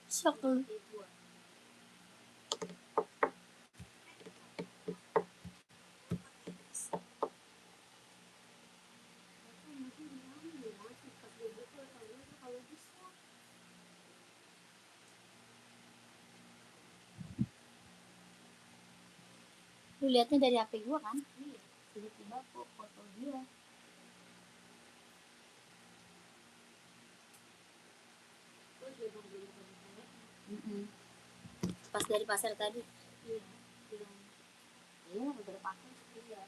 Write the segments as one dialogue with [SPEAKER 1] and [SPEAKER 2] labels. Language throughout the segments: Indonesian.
[SPEAKER 1] Shock lu. Lu liatnya dari HP gua kan? Tiba-tiba foto dia. Pas dari pasar tadi. Iya, udah pakai. Iya.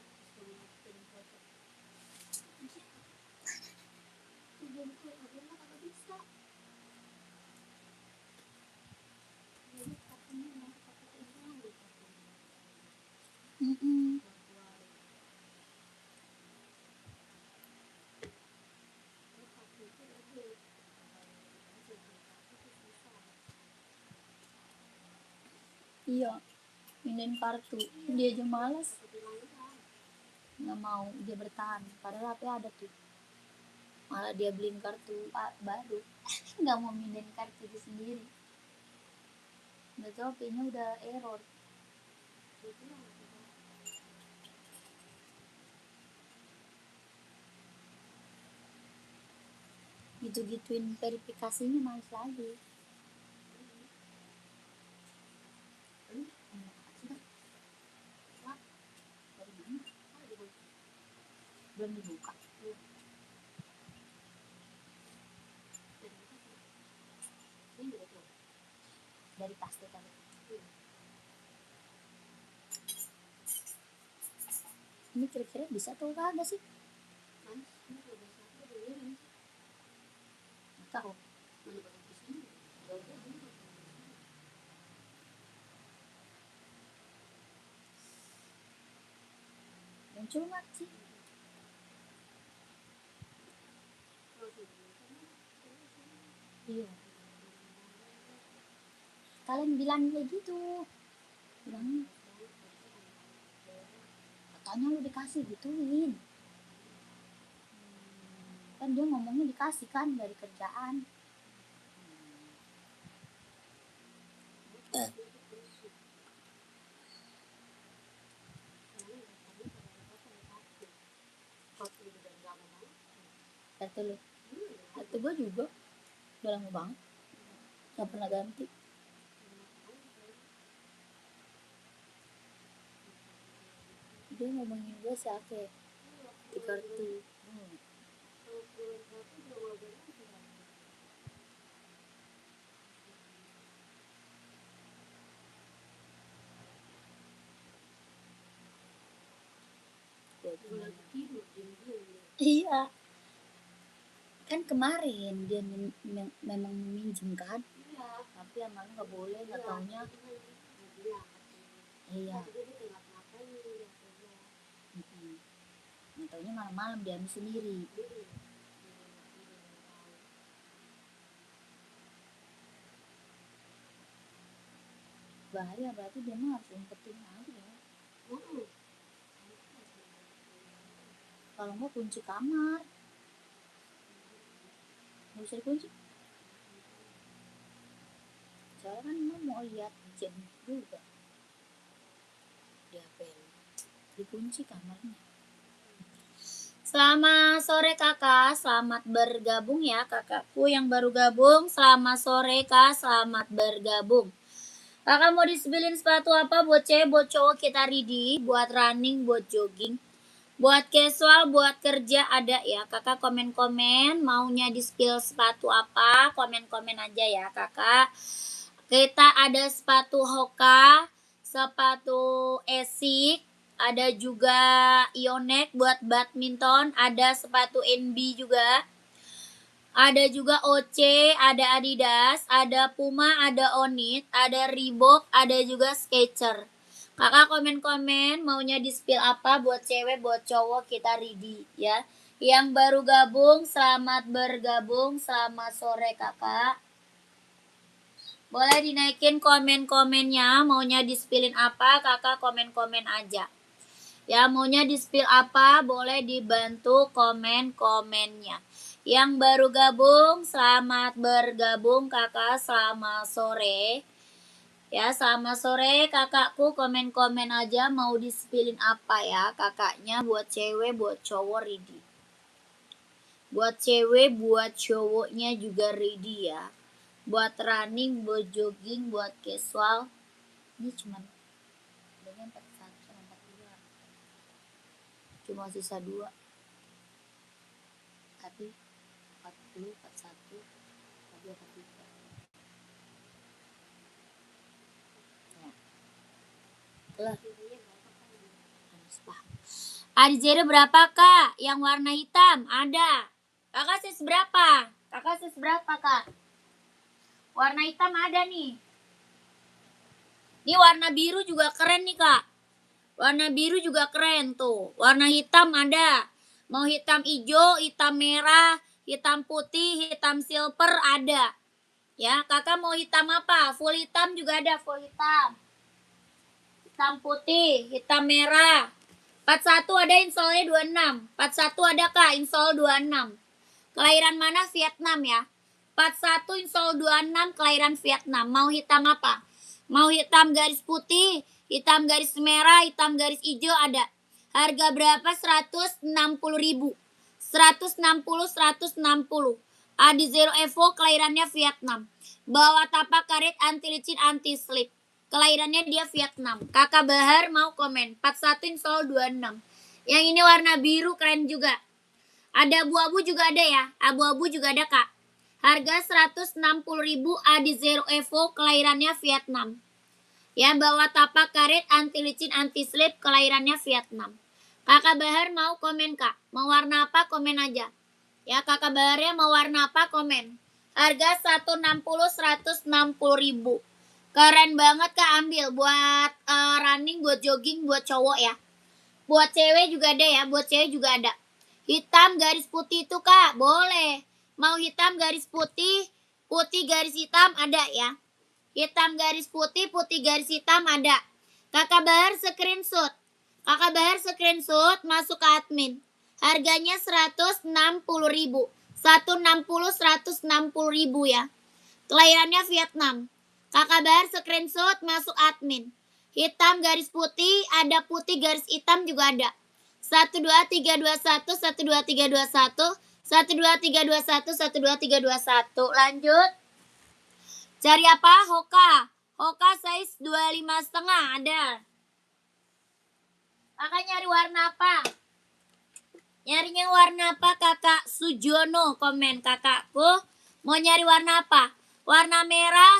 [SPEAKER 1] Iya, pindahin kartu. Dia aja malas. Nggak mau, dia bertahan. Padahal HP ada tuh. Malah dia beliin kartu baru. Nggak mau pindahin kartu itu sendiri. Udah tau HP-nya udah error. Gitu-gituin verifikasinya males lagi. Belum dibuka. Dari pasti tadi. Ini kira-kira bisa tuh kagak sih? Tahu. Muncul nggak sih? Iya. Kalian bilang kayak gitu. Bilang katanya lu dikasih gituin. Kan dia ngomongnya dikasih kan dari kerjaan. Kartu lu. Kartu gue juga. Udah lama banget. Gak pernah ganti. Dia ngomongin gue siapa ya? Di kartu. Iya. Kan kemarin dia memang meminjam kan? Tapi emang nggak boleh, nggak taunya. Iya. Nggak taunya malam-malam dia ambil sendiri. Bahaya, berarti dia mah harus umpetin lagi ya. Kalau nggak kunci kamar. Nggak bisa dikunci. Soalnya kan mau lihat jam juga di HP lu. Dikunci kamarnya. Selamat sore kakak, selamat bergabung ya kakakku yang baru gabung. Selamat sore kak, selamat bergabung. Kakak mau disebelin sepatu apa buat cewek, buat cowok kita ready, buat running, buat jogging, buat casual, buat kerja ada ya. Kakak komen-komen maunya di-spill sepatu apa, komen-komen aja ya kakak. Kita ada sepatu Hoka, sepatu Esik, ada juga Yonex buat badminton, ada sepatu NB juga. Ada juga OC, ada Adidas, ada Puma, ada Onit, ada Reebok, ada juga Skechers. Kakak komen-komen maunya di-spill apa buat cewek, buat cowok, kita ready ya. Yang baru gabung, selamat bergabung, selamat sore kakak. Boleh dinaikin komen-komennya, maunya di-spillin apa, kakak komen-komen aja. Ya, maunya di-spill apa, boleh dibantu komen-komennya. Yang baru gabung, selamat bergabung kakak, selamat sore. Ya, selamat sore kakakku, komen-komen aja mau disipilin apa ya kakaknya, buat cewek, buat cowok ready. Buat cewek, buat cowoknya juga ready ya. Buat running, buat jogging, buat casual. Ini cuman dengan 41 sama 42. Cuma sisa 2. Tapi 40, 41, 42, 43. Nah, Adzera berapa kak? Yang warna hitam ada. Kakak sis berapa? Kakak sis berapa kak? Warna hitam ada nih. Ini warna biru juga keren nih kak. Warna biru juga keren tuh. Warna hitam ada. Mau hitam hijau, hitam merah, hitam putih, hitam silver ada. Ya, kakak mau hitam apa? Full hitam juga ada, full hitam. Hitam putih, hitam merah. 41 ada insolnya 26. 41 ada kak, insol 26. Kelahiran mana? Vietnam ya. 41 insol 26, kelahiran Vietnam. Mau hitam apa? Mau hitam garis putih, hitam garis merah, hitam garis hijau ada. Harga berapa? 160.000. 160, 160. Adi Zero Evo, kelahirannya Vietnam. Bawa tapak karet, anti licin, anti slip. Kelahirannya dia Vietnam. Kakak Bahar mau komen. 41 insol 26. Yang ini warna biru keren juga. Ada abu-abu juga ada ya. Abu-abu juga ada kak. Harga 160.000 Adi Zero Evo, kelahirannya Vietnam. Ya, bawa tapak karet, anti licin, anti slip, kelahirannya Vietnam. Kakak Bahar mau komen kak. Mau warna apa komen aja. Ya, kakak Baharnya mau warna apa komen. Harga 160, 160.000. Keren banget kak, ambil buat running, buat jogging, buat cowok ya. Buat cewek juga ada ya, buat cewek juga ada. Hitam garis putih itu kak, boleh. Mau hitam garis putih, putih garis hitam ada ya. Hitam garis putih, putih garis hitam ada. Kakak Bahar screenshot. Kakak Bahar screenshot masuk ke admin. Harganya 160.000. 160, 160.000 ya. Kelahirannya Vietnam. Kakak Bahar screenshot masuk admin. Hitam garis putih, ada putih garis hitam juga ada. 12321, 12321, 12321, 12321. Lanjut. Cari apa? Hoka. Hoka size 25,5 ada. Kakak nyari warna apa? Nyarinya warna apa kakak Sujono? Komen kakakku. Mau nyari warna apa? Warna merah,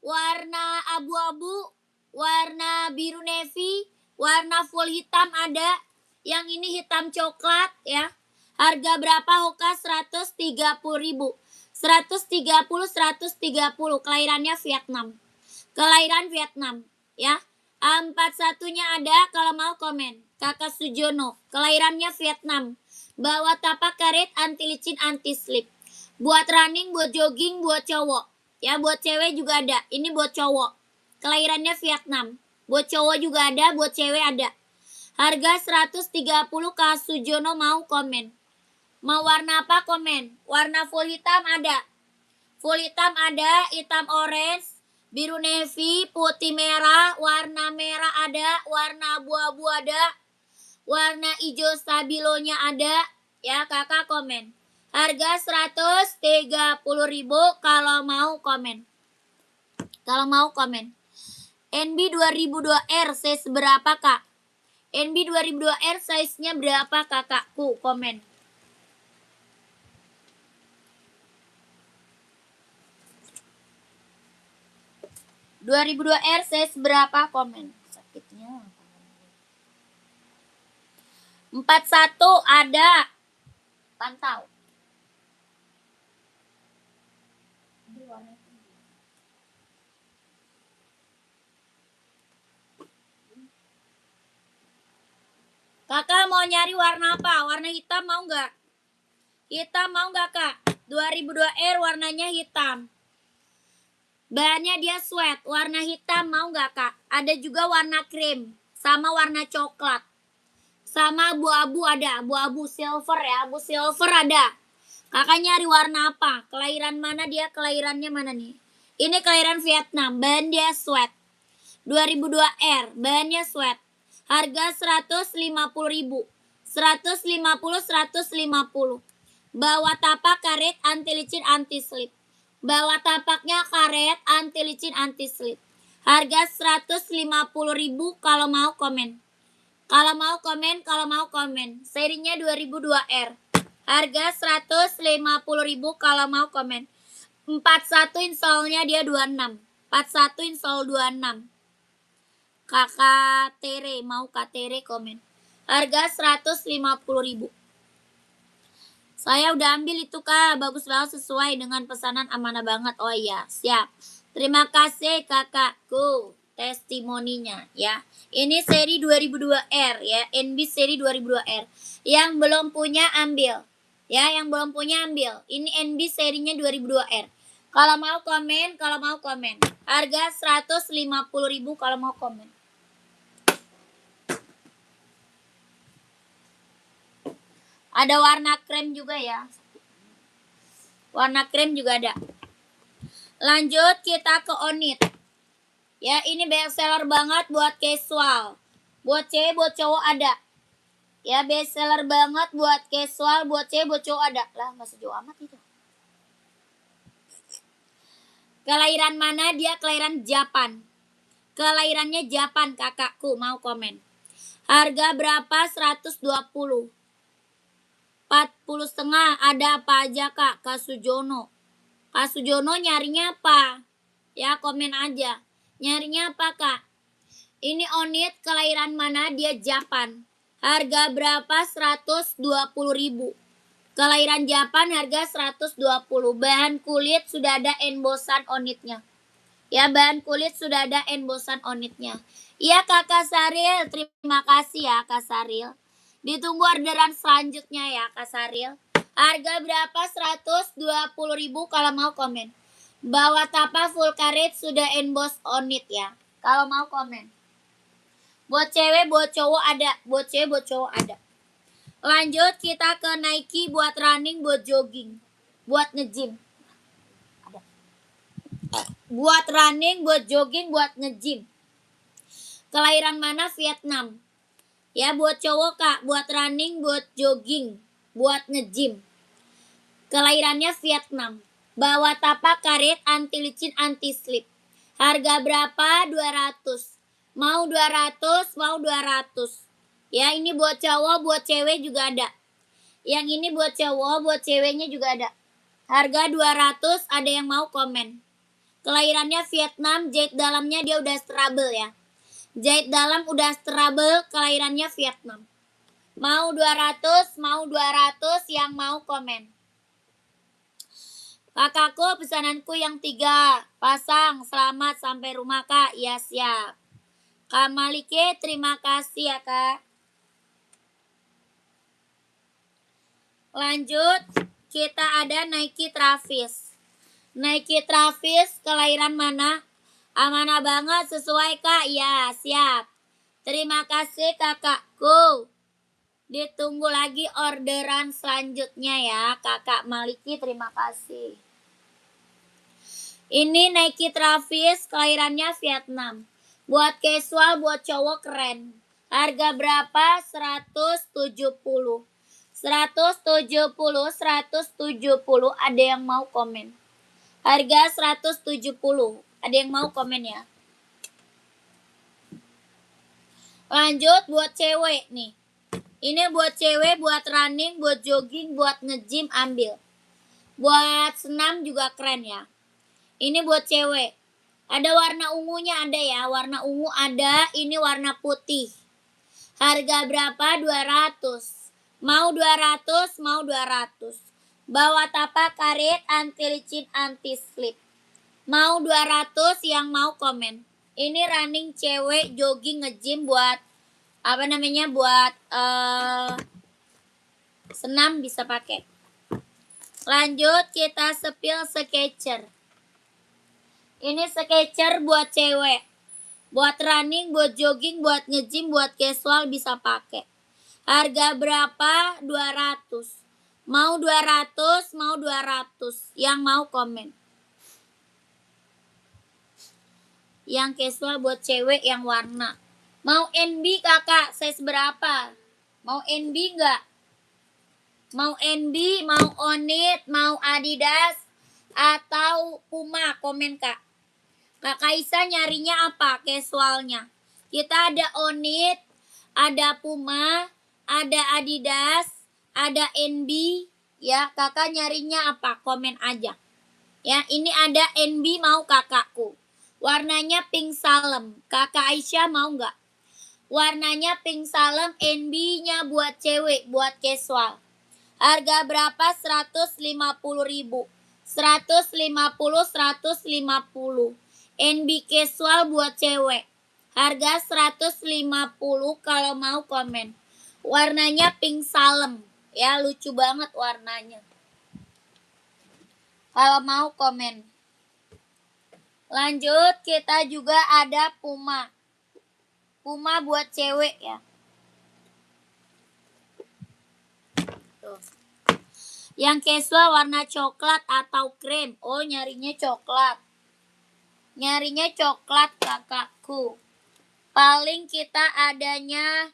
[SPEAKER 1] warna abu-abu, warna biru navy, warna full hitam ada. Yang ini hitam coklat ya. Harga berapa Hoka? 130.000. 130, 130. Kelahirannya Vietnam. Kelahiran Vietnam ya. 41-nya ada, kalau mau komen. Kakak Sujono. Kelahirannya Vietnam. Bawa tapak karet, anti licin, anti slip. Buat running, buat jogging, buat cowok. Ya, buat cewek juga ada. Ini buat cowok. Kelahirannya Vietnam. Buat cowok juga ada, buat cewek ada. Harga 130, Kak Sujono mau komen. Mau warna apa komen? Warna full hitam ada. Full hitam ada, hitam orange, biru navy, putih merah, warna merah ada, warna abu-abu ada, warna hijau stabilonya ada. Ya, kakak komen. Harga 130.000 kalau mau komen. Kalau mau komen. NB 2002R size berapa kak? NB 2002R size-nya berapa kakakku? Komen. R size berapa? Komen. Sakitnya. 41 ada. Pantau. Kakak mau nyari warna apa? Warna hitam mau nggak? Hitam mau nggak kak? 2002R warnanya hitam. Bahannya dia sweat. Warna hitam mau nggak kak? Ada juga warna krim. Sama warna coklat. Sama abu-abu ada. Abu-abu silver ya. Abu silver ada. Kakak nyari warna apa? Kelahiran mana dia? Kelahirannya mana nih? Ini kelahiran Vietnam. Bahan dia sweat. 2002R. Bahannya sweat. Harga 150.000. 150. Bawa tapak karet anti licin anti slip. Bawa tapaknya karet anti licin anti slip. Harga 150.000 kalau mau komen. Kalau mau komen. Serinya 2002R. Harga 150.000 kalau mau komen. 41 installnya dia 26. 41 install 26. Kakak Tere, mau Kak Tere komen. Harga 150.000. Saya udah ambil itu Kak, bagus banget sesuai dengan pesanan, amanah banget. Oh iya, siap. Terima kasih kakakku testimoninya ya. Ini seri 2002R ya, NB seri 2002R. Yang belum punya ambil. Ya, yang belum punya ambil. Ini NB serinya 2002R. Kalau mau komen. Harga 150.000 kalau mau komen. Ada warna krem juga ya. Warna krem juga ada. Lanjut kita ke Onit. Ya, ini best seller banget buat casual. Buat cewek, buat cowok ada. Ya, best seller banget buat casual, buat cewek, buat cowok ada. Lah, enggak sejauh amat itu. Kelahiran mana? Dia kelahiran Japan. Kelahirannya Japan, kakakku, mau komen. Harga berapa? 120. 40,5. Ada apa aja Kak? Kak Sujono. Kak Sujono nyarinya apa? Ya, komen aja. Nyarinya apa Kak? Ini Onit kelahiran mana? Dia Japan. Harga berapa? 120.000. Kelahiran Japan harga 120. Bahan kulit sudah ada embosan Onitnya. Ya, bahan kulit sudah ada embosan Onitnya. Iya Kakak Saril, terima kasih ya Kak Saril. Ditunggu orderan selanjutnya ya Kak Saril. Harga berapa? 120.000 kalau mau komen. Bawa tapak full karet sudah emboss Onit ya. Kalau mau komen. Buat cewek, buat cowok ada. Buat cewek, buat cowok ada. Lanjut kita ke Nike buat running, buat jogging, buat nge-gym. Ada. Buat running, buat jogging, buat nge-gym. Kelahiran mana? Vietnam. Ya, buat cowok Kak, buat running, buat jogging, buat nge-gym. Kelahirannya Vietnam. Bawa tapak karet anti licin anti slip. Harga berapa? 200. Mau 200, mau 200. Ya, ini buat cowok, buat cewek juga ada. Yang ini buat cowok, buat ceweknya juga ada. Harga 200, ada yang mau komen. Kelahirannya Vietnam, jahit dalamnya dia udah trouble ya. Jahit dalam udah trouble, kelahirannya Vietnam. Mau 200, mau 200, yang mau komen. Kakakku, pesananku yang 3 pasang, selamat sampai rumah Kak. Ya, siap. Kak Malike, terima kasih ya Kak. Lanjut, kita ada Nike Travis. Nike Travis, kelahiran mana? Amanah banget, sesuai Kak. Ya, siap. Terima kasih kakakku. Ditunggu lagi orderan selanjutnya ya, Kakak Maliki, terima kasih. Ini Nike Travis, kelahirannya Vietnam. Buat casual, buat cowok keren. Harga berapa? 170. 170. Ada yang mau komen? Harga 170. Ada yang mau komen ya? Lanjut buat cewek nih. Ini buat cewek, buat running, buat jogging, buat nge-gym ambil. Buat senam juga keren ya. Ini buat cewek. Ada warna ungunya ada ya, warna ungu ada, ini warna putih. Harga berapa? 200. Mau 200, mau 200. Bawa tapak karet anti licin anti slip. Mau 200, yang mau komen. Ini running cewek, jogging, nge-gym buat apa namanya, buat senam bisa pakai. Lanjut kita spill Skechers. Ini Skechers buat cewek, buat running, buat jogging, buat nge-gym, buat casual bisa pakai. Harga berapa? 200. Mau 200, mau 200. Yang mau komen. Yang casual buat cewek yang warna. Mau NB kakak, size berapa? Mau NB enggak? Mau NB, mau Onit, mau Adidas, atau Puma, komen kak. Kak Kaisa nyarinya apa casualnya? Kita ada Onit, ada Puma, ada Adidas, ada NB. Ya, kakak nyarinya apa? Komen aja. Ya, ini ada NB mau kakakku. Warnanya pink salem. Kakak Aisyah mau nggak? Warnanya pink salem, NB-nya buat cewek, buat casual. Harga berapa? 150.000. 150, 150. NB casual buat cewek. Harga 150 kalau mau komen. Warnanya pink salem. Ya, lucu banget warnanya. Kalau mau komen. Lanjut, kita juga ada Puma. Puma buat cewek ya. Tuh. Yang casual warna coklat atau krem. Oh, nyarinya coklat. Nyarinya coklat kakakku. Paling kita adanya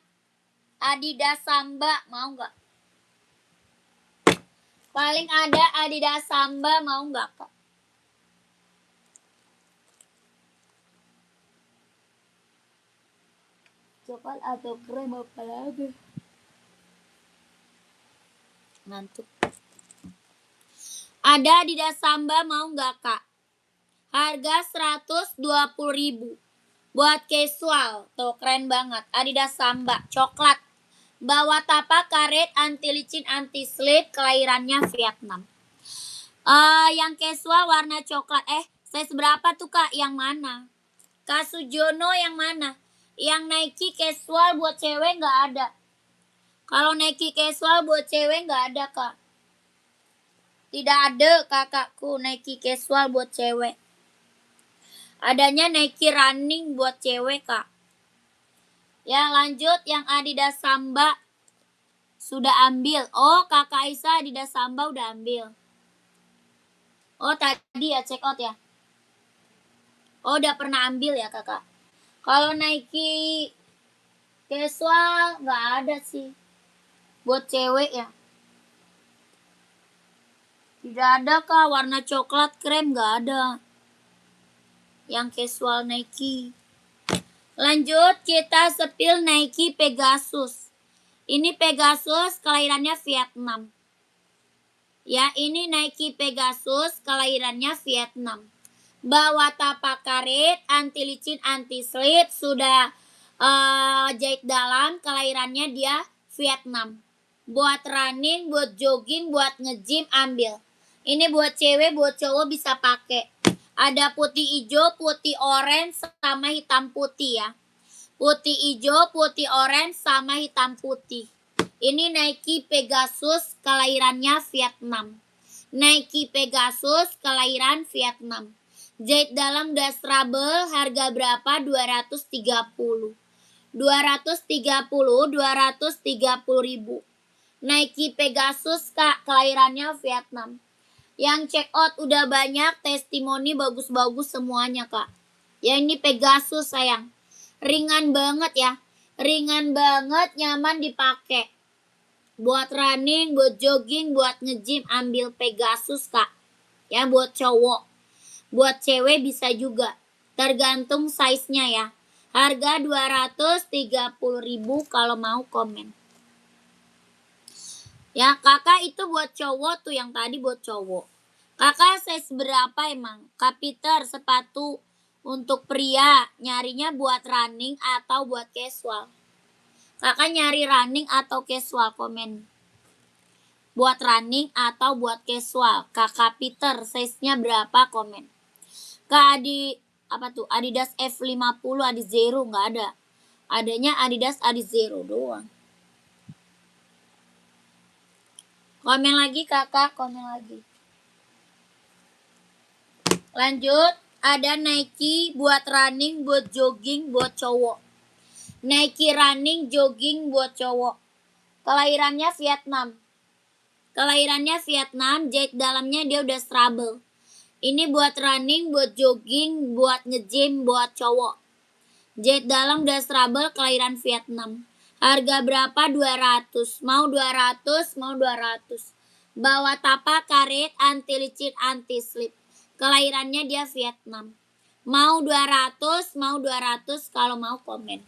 [SPEAKER 1] Adidas Samba, mau nggak? Paling ada Adidas Samba, mau nggak kak? Coklat atau krem apa lagi? Ngantuk. Ada Adidas Samba, mau nggak kak? Harga 120.000. Buat casual, tuh keren banget. Adidas Samba, coklat. Bawa tapak karet, anti licin, anti slip, kelahirannya Vietnam. Yang casual warna coklat. Size berapa tuh kak? Yang mana? Kak Sujono yang mana? Yang Nike casual buat cewek nggak ada. Kalau Nike casual buat cewek nggak ada kak. Tidak ada kakakku Nike casual buat cewek. Adanya Nike running buat cewek kak. Ya lanjut yang Adidas Samba sudah ambil. Oh kakak Aisyah Adidas Samba udah ambil. Oh tadi ya check out ya. Oh udah pernah ambil ya kakak. Kalau Nike casual nggak ada sih. Buat cewek ya. Tidak ada kak warna coklat krem nggak ada. Yang casual Nike. Lanjut kita sepil Nike Pegasus. Ini Pegasus kelahirannya Vietnam. Ya ini Nike Pegasus kelahirannya Vietnam. Bawa tapak karet, anti licin, anti slip, sudah jahit dalam, kelahirannya dia Vietnam. Buat running, buat jogging, buat nge-gym ambil. Ini buat cewek, buat cowok bisa pakai. Ada putih hijau, putih orange, sama hitam putih ya. Putih hijau, putih orange, sama hitam putih. Ini Nike Pegasus kelahirannya Vietnam. Nike Pegasus kelahiran Vietnam. Jahit dalam das trouble, harga berapa? 230. 230.000. Nike Pegasus kak, kelahirannya Vietnam. Yang check out udah banyak, testimoni bagus-bagus semuanya kak. Ya ini Pegasus sayang. Ringan banget ya. Ringan banget, nyaman dipakai. Buat running, buat jogging, buat nge-gym ambil Pegasus kak. Ya buat cowok. Buat cewek bisa juga. Tergantung size-nya ya. Harga 230.000 kalau mau komen. Ya kakak itu buat cowok tuh yang tadi buat cowok. Kakak size berapa emang? Kak Peter sepatu untuk pria nyarinya buat running atau buat casual? Kakak nyari running atau casual komen. Buat running atau buat casual? Kakak Peter size-nya berapa komen. Kak Adi apa tuh? Adidas F50 Adi Zero nggak ada. Adanya Adidas Adi Zero doang. Komen lagi kakak, komen lagi. Lanjut, ada Nike buat running, buat jogging, buat cowok. Nike running, jogging buat cowok. Kelahirannya Vietnam. Kelahirannya Vietnam, jahit dalamnya dia udah struggle. Ini buat running, buat jogging, buat nge-gym, buat cowok. Jahit dalam udah struggle, kelahiran Vietnam. Harga berapa? 200. Mau 200, mau 200. Bawa tapak, karet, anti licin, anti slip. Kelahirannya dia Vietnam. Mau 200, mau 200, kalau mau komen.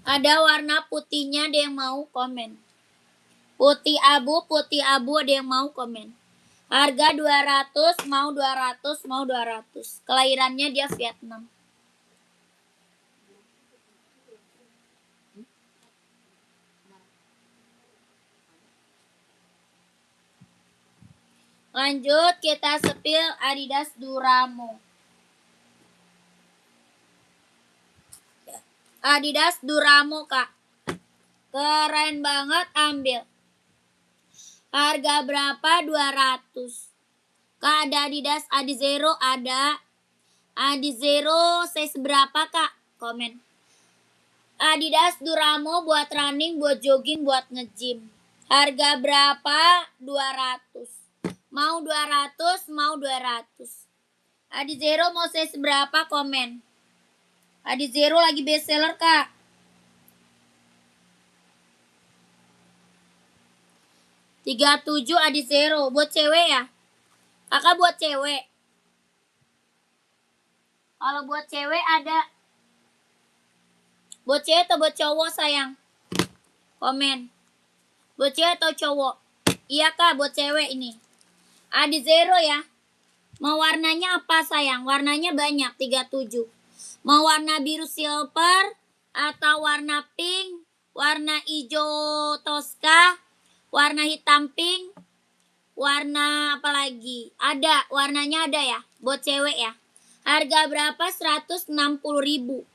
[SPEAKER 1] Ada warna putihnya, ada yang mau komen. Putih abu ada yang mau komen. Harga 200, mau 200, mau 200. Kelahirannya dia Vietnam. Lanjut, kita sepil Adidas Duramo. Adidas Duramo, Kak. Keren banget, ambil. Harga berapa? 200. Kak, ada Adidas Adizero, ada. Adizero size berapa, Kak? Komen. Adidas Duramo buat running, buat jogging, buat nge-gym. Harga berapa? 200. Mau 200, mau 200. Adizero mau size berapa? Komen. Adizero lagi best seller, Kak. $37 Adizero. Buat cewek ya? Kakak buat cewek. Kalau buat cewek ada. Buat cewek atau buat cowok, sayang? Komen. Buat cewek atau cowok? Iya, Kak, buat cewek ini. Adizero ya. Mau warnanya apa, sayang? Warnanya banyak, 37. Mau warna biru silver atau warna pink, warna hijau toska, warna hitam pink, warna apa lagi? Ada, warnanya ada ya, buat cewek ya. Harga berapa? 160.000.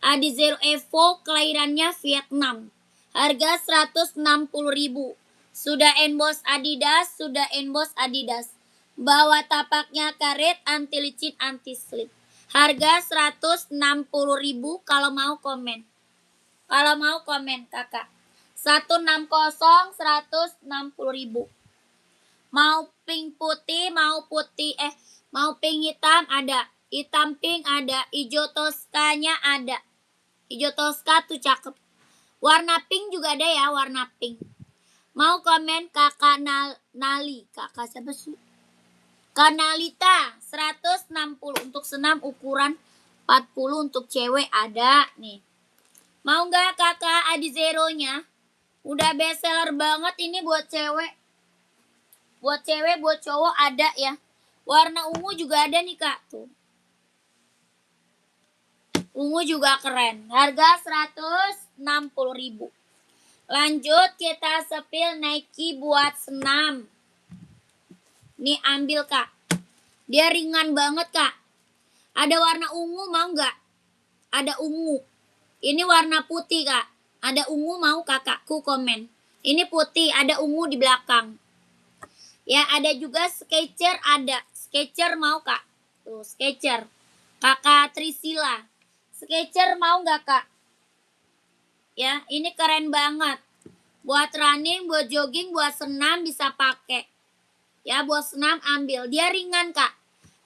[SPEAKER 1] Adizero Evo, kelahirannya Vietnam. Harga 160.000. Sudah emboss Adidas, sudah emboss Adidas. Bawa tapaknya karet, anti licin, anti slip. Harga 160.000, kalau mau komen. Kalau mau komen, Kakak. 160, 160.000. Mau pink putih, mau pink hitam ada. Hitam pink ada, hijau toskanya ada. Hijau toska tuh cakep. Warna pink juga ada ya, warna pink. Mau komen Kakak Nali. Kakak siapa sih? Kanalita 160 untuk senam ukuran 40 untuk cewek ada nih. Mau nggak Kakak Adizero-nya? Udah best seller banget ini buat cewek. Buat cewek, buat cowok ada ya. Warna ungu juga ada nih, Kak. Tuh. Ungu juga keren. Harga 160.000. Lanjut kita sepil Nike buat senam. Nih ambil, Kak. Dia ringan banget, Kak. Ada warna ungu, mau nggak? Ada ungu. Ini warna putih, Kak. Ada ungu, mau kakakku komen. Ini putih, ada ungu di belakang. Ya, ada juga Skechers ada. Skechers mau, Kak? Tuh, Skechers. Kakak Trisila. Skechers mau nggak, Kak? Ya, ini keren banget. Buat running, buat jogging, buat senam bisa pakai. Ya, buat senam ambil. Dia ringan, Kak.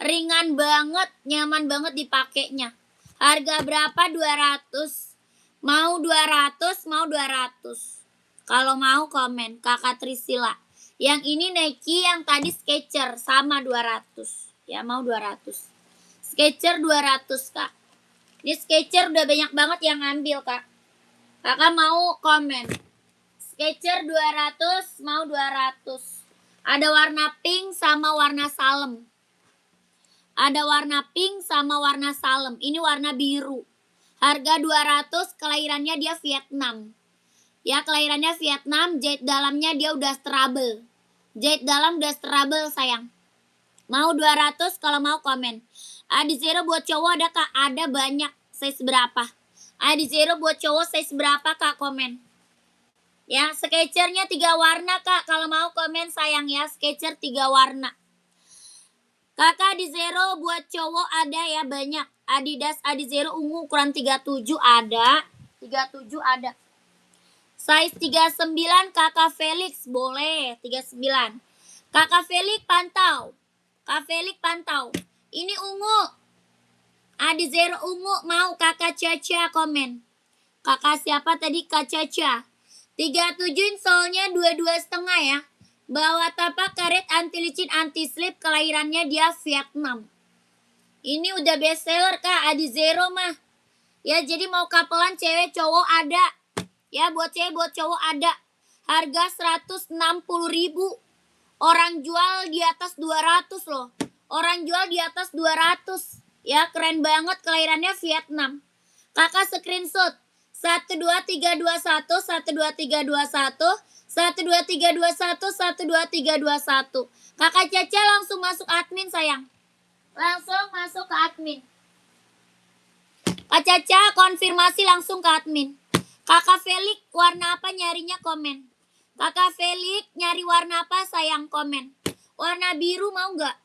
[SPEAKER 1] Ringan banget, nyaman banget dipakainya. Harga berapa? 200. Mau 200, mau 200. Kalau mau komen, Kakak Trisila. Yang ini Nike, yang tadi Skechers sama 200. Ya, mau 200. Skechers 200, Kak. Ini Skechers udah banyak banget yang ngambil, Kak. Kakak mau komen. Skechers 200, mau 200. Ada warna pink sama warna salem. Ada warna pink sama warna salem. Ini warna biru. Harga 200, kelahirannya dia Vietnam. Ya, kelahirannya Vietnam, jahit dalamnya dia udah trouble. Jahit dalam udah trouble, sayang. Mau 200, kalau mau komen. Adizero buat cowok ada, Kak? Ada banyak. Size berapa? Adizero buat cowok size berapa, Kak? Komen. Ya, Skechers-nya 3 warna, Kak. Kalau mau komen, sayang ya. Skechers 3 warna. Kakak Adizero buat cowok ada ya banyak. Adidas Adizero ungu ukuran 37 ada. 37 ada. Size 39 Kakak Felix boleh 39. Kakak Felix pantau. Kak Felix pantau. Ini ungu. Adizero ungu mau Kakak Caca komen. Kakak siapa tadi? Kak Caca. 37 solnya 22,5 ya. Bawa tapak karet anti licin anti slip, kelahirannya dia Vietnam. Ini udah best seller Kak Adizero mah. Ya jadi mau kapelan cewek cowok ada. Ya buat cewek buat cowok ada. Harga 160.000. Orang jual di atas 200 loh. Orang jual di atas 200. Ya keren banget, kelahirannya Vietnam. Kakak screenshot 12321 12321 12321 12321. Kakak Caca langsung masuk admin sayang. Langsung masuk ke admin. Kak Caca konfirmasi langsung ke admin. Kakak Felix warna apa nyarinya komen. Kakak Felix nyari warna apa sayang komen. Warna biru mau nggak?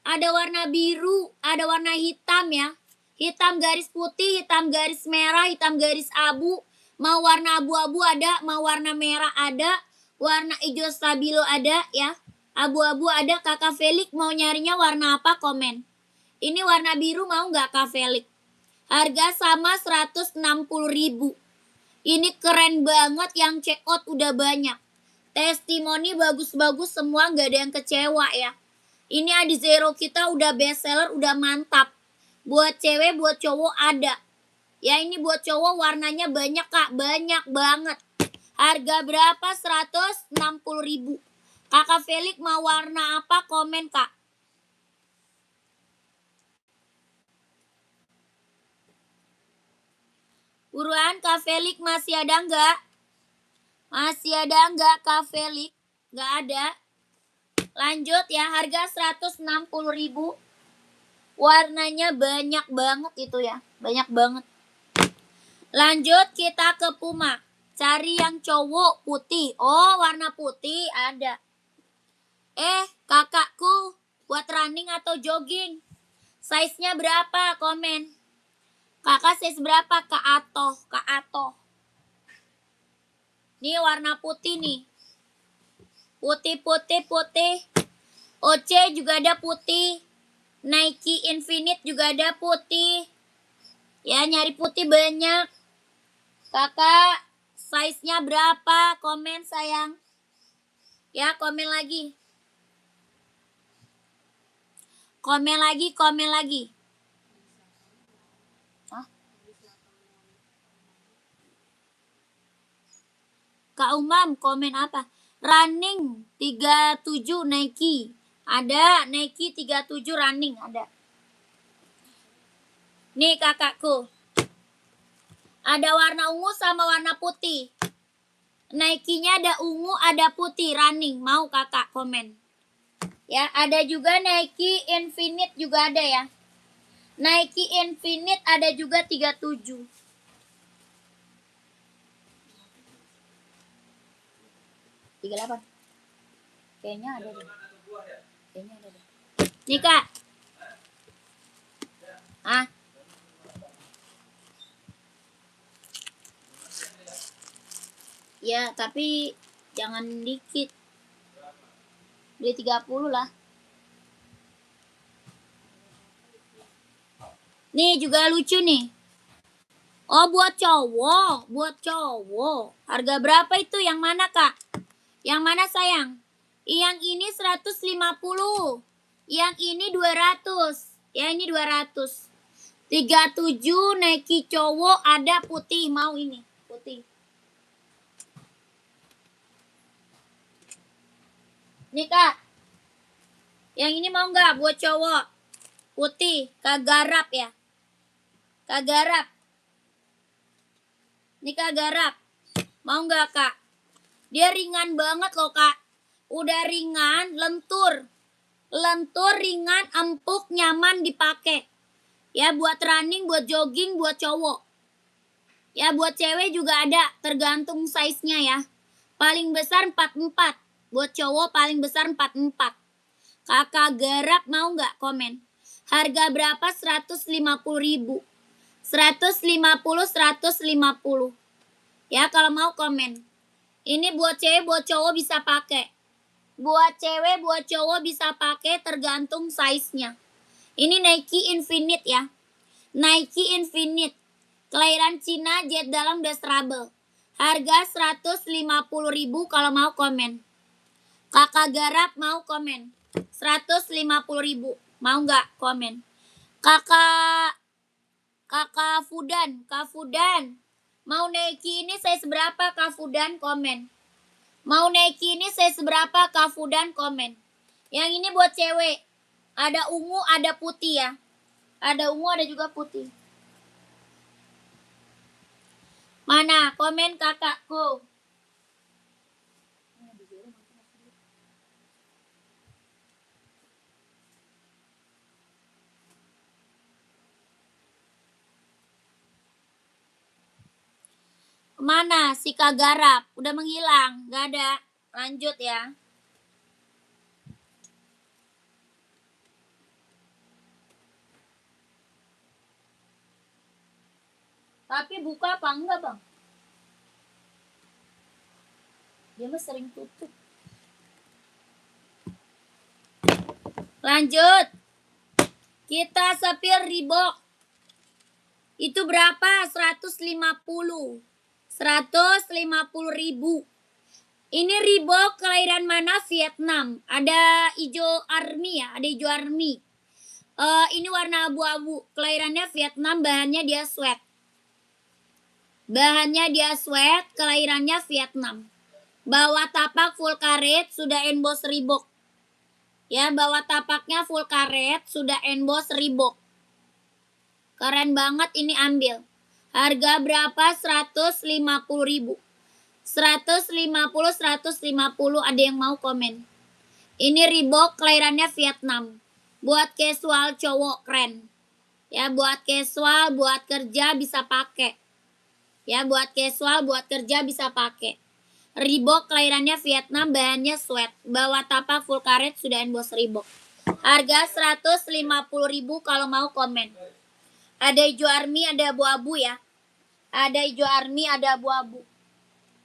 [SPEAKER 1] Ada warna biru, ada warna hitam ya. Hitam garis putih, hitam garis merah, hitam garis abu. Mau warna abu-abu ada, mau warna merah ada. Warna hijau stabilo ada ya. Abu-abu ada. Kakak Felix mau nyarinya warna apa komen. Ini warna biru mau nggak Kak Felix? Harga sama 160.000. Ini keren banget, yang check out udah banyak. Testimoni bagus-bagus semua, nggak ada yang kecewa ya. Ini Adizero kita udah best seller, udah mantap. Buat cewek, buat cowok ada. Ya ini buat cowok warnanya banyak Kak, banyak banget. Harga berapa? 160.000. Kakak Felix mau warna apa? Komen Kak. Buruan Kak Felix, masih ada nggak? Masih ada nggak Kak Felix? Nggak ada. Lanjut ya, harga 160.000. Warnanya banyak banget itu ya, banyak banget. Lanjut kita ke Puma. Cari yang cowok putih. Oh, warna putih ada. Kakakku buat running atau jogging? Size-nya berapa? Komen. Kakak size berapa? Kak Ato. Nih warna putih nih. Putih. OC juga ada putih. Nike Infinite juga ada putih. Ya nyari putih banyak. Kakak size-nya berapa? Komen sayang. Ya komen lagi. Komen lagi. Hah? Kak Umam komen apa? Running 37 Nike. Ada Nike 37 running ada. Nih kakakku. Ada warna ungu sama warna putih. Nike-nya ada ungu, ada putih running. Mau kakak komen. Ya, ada juga Nike Infinite juga ada ya. Nike Infinite ada juga 37. Kayaknya ada deh. Nih Kak. Ya, tapi jangan dikit. Beli 30 lah. Nih juga lucu nih. Oh, buat cowok. Harga berapa itu? Yang mana, Kak? Yang mana, sayang? Yang ini 150. Yang ini 200. Ya, ini 200. 37 Nike cowok ada putih. Mau ini, putih. Nih, Kak. Yang ini mau nggak buat cowok? Putih, Kak Garap ya. Kak Garap. Nih Kak Garap. Mau nggak Kak? Dia ringan banget loh Kak. Udah ringan, lentur. Lentur, ringan, empuk, nyaman dipakai. Ya buat running, buat jogging, buat cowok. Ya buat cewek juga ada, tergantung size-nya ya. Paling besar 44. Buat cowok paling besar 44. Kakak Garap mau nggak komen? Harga berapa? 150.000. 150, 150. Ya kalau mau komen. Ini buat cewek, buat cowok bisa pakai. Buat cewek, buat cowok bisa pakai tergantung size-nya. Ini Nike Infinite ya. Nike Infinite. Kelahiran Cina, jet dalam Destrable. Harga 150.000 kalau mau komen. Kakak Garap mau komen. 150.000. Mau nggak komen? Kakak Fudan, Kak Fudan. Mau Nike ini saya seberapa Kak Fudan komen. Mau Nike ini saya seberapa Kak Fudan komen. Yang ini buat cewek. Ada ungu, ada putih ya. Ada ungu, ada juga putih. Mana komen kakakku? Mana si Kak Garap? Udah menghilang, gak ada. Lanjut ya. Tapi buka apa enggak bang? Dia mah sering tutup. Lanjut. Kita sepir Reebok. Itu berapa? 150. 150.000. Ini Reebok kelahiran mana? Vietnam. Ada hijau army ya, ada hijau army. Ini warna abu-abu. Kelahirannya Vietnam, bahannya dia sweat. Bahannya dia sweat, kelahirannya Vietnam. Bawah tapak full karet, sudah emboss Reebok. Ya, bawah tapaknya full karet, sudah emboss Reebok. Keren banget, ini ambil. Harga berapa? 150.000. 150, 150, ada yang mau komen. Ini Reebok, kelahirannya Vietnam. Buat casual cowok keren. Ya, buat casual, buat kerja bisa pakai. Ya, buat casual, buat kerja bisa pakai. Reebok kelahirannya Vietnam, bahannya sweat. Bawah tapak full karet, sudah emboss Reebok. Harga 150.000 kalau mau komen. Ada hijau army, ada abu-abu ya. Ada hijau army, ada abu-abu.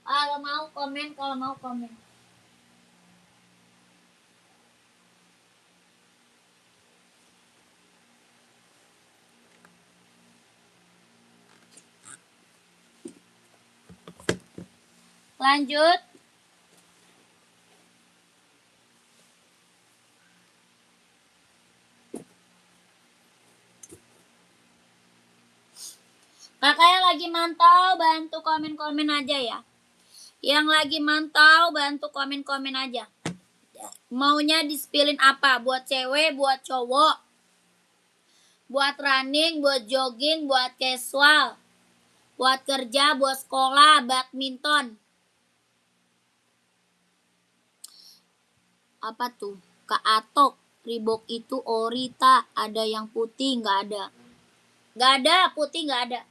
[SPEAKER 1] Kalau mau komen, kalau mau komen. Lanjut. Kakak yang lagi mantau, bantu komen-komen aja ya. Yang lagi mantau, bantu komen-komen aja. Maunya di-spillin apa? Buat cewek, buat cowok. Buat running, buat jogging, buat casual. Buat kerja, buat sekolah, badminton. Apa tuh? Kak Atok, Reebok itu ori tak? Ada yang putih, nggak ada. Nggak ada, putih nggak ada.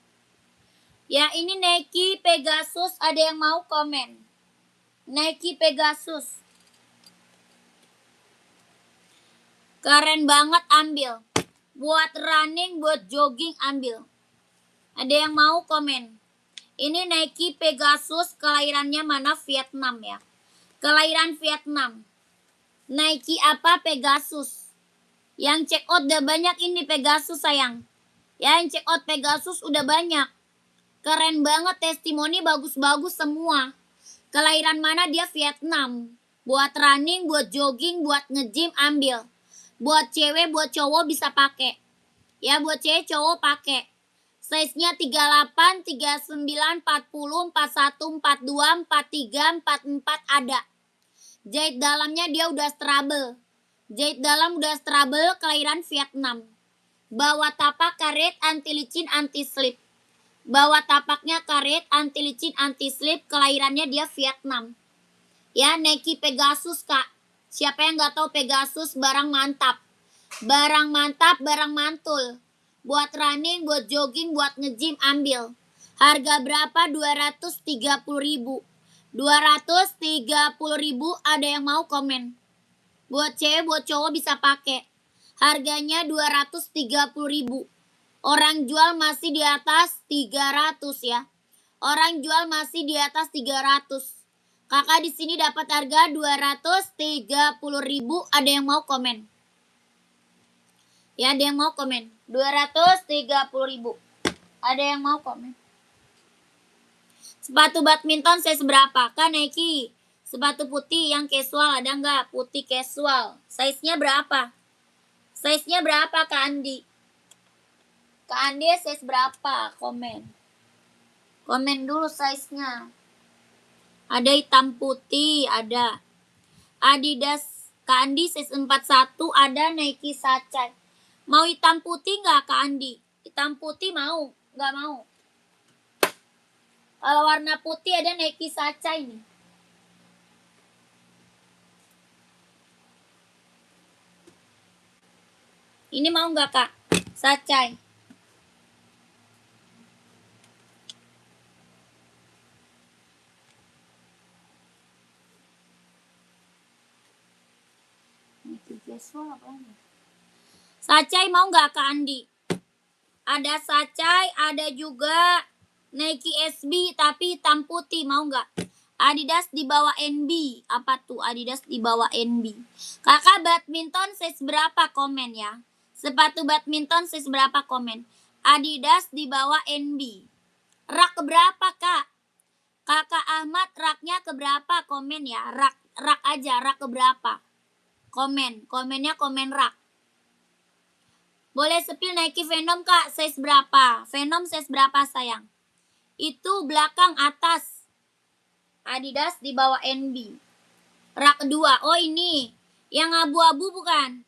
[SPEAKER 1] Ya ini Nike Pegasus, ada yang mau komen? Nike Pegasus. Keren banget, ambil. Buat running, buat jogging, ambil. Ada yang mau komen? Ini Nike Pegasus, kelahirannya mana? Vietnam ya. Kelahiran Vietnam. Nike apa? Pegasus. Yang check out udah banyak ini Pegasus sayang. Ya yang check out Pegasus udah banyak. Keren banget, testimoni bagus-bagus semua. Kelahiran mana? Dia Vietnam. Buat running, buat jogging, buat nge-gym, ambil. Buat cewek, buat cowok bisa pakai. Ya buat cewek, cowok pakai. Size-nya 38, 39, 40, 41, 42, 43, 44 ada. Jahit dalamnya dia udah strabel. Jahit dalam udah strabel, kelahiran Vietnam. Bawah tapak karet, anti licin, anti slip. Bawah tapaknya karet, anti licin, anti slip, kelahirannya dia Vietnam. Ya, Nike Pegasus kak. Siapa yang nggak tahu Pegasus, barang mantap. Barang mantap, barang mantul. Buat running, buat jogging, buat nge-gym, ambil. Harga berapa? 230.000. 230.000, ada yang mau komen? Buat cewek, buat cowok bisa pakai. Harganya 230.000. Orang jual masih di atas 300 ya. Orang jual masih di atas 300. Kakak di sini dapat harga 230.000. Ada yang mau komen? Ya, ada yang mau komen? 230.000. Ada yang mau komen? Sepatu badminton size berapa? Kak Nike. Sepatu putih yang casual ada nggak? Putih casual. Size-nya berapa? Size-nya berapa Kak Andi? Kak Andi size berapa? Komen. Komen dulu size-nya. Ada hitam putih, ada. Adidas Kak Andi size 41, ada Nike Sacai. Mau hitam putih nggak Kak Andi? Hitam putih mau? Nggak mau. Kalau warna putih ada Nike Sacai nih. Ini mau nggak Kak? Sacai. Sacai mau nggak Kak Andi? Ada Sacai, ada juga Nike SB tapi hitam putih, mau nggak? Adidas di bawah NB. Apa tuh Adidas di bawah NB? Kakak badminton size berapa? Komen ya. Sepatu badminton size berapa? Komen. Adidas di bawah NB. Rak keberapa Kak? Kakak Ahmad raknya keberapa? Komen ya. Rak aja, rak keberapa? Komen. Komennya komen rak. Boleh sepil Nike Venom Kak, size berapa? Venom size berapa sayang? Itu belakang atas. Adidas di bawah NB. Rak kedua. Oh ini. Yang abu-abu bukan?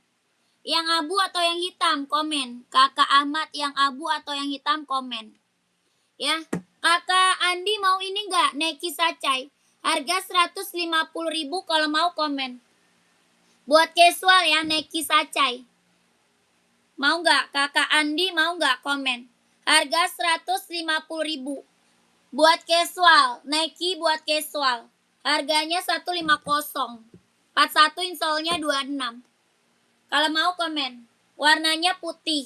[SPEAKER 1] Yang abu atau yang hitam? Komen. Kakak Ahmad yang abu atau yang hitam? Komen. Ya. Kakak Andi mau ini enggak? Nike Sacai. Harga 150.000 kalau mau komen. Buat casual ya Nike Sacai. Mau nggak? Kakak Andi mau nggak? Komen. Harga 150.000. Buat casual, Nike buat casual. Harganya 150. 41 insolnya 26. Kalau mau komen. Warnanya putih.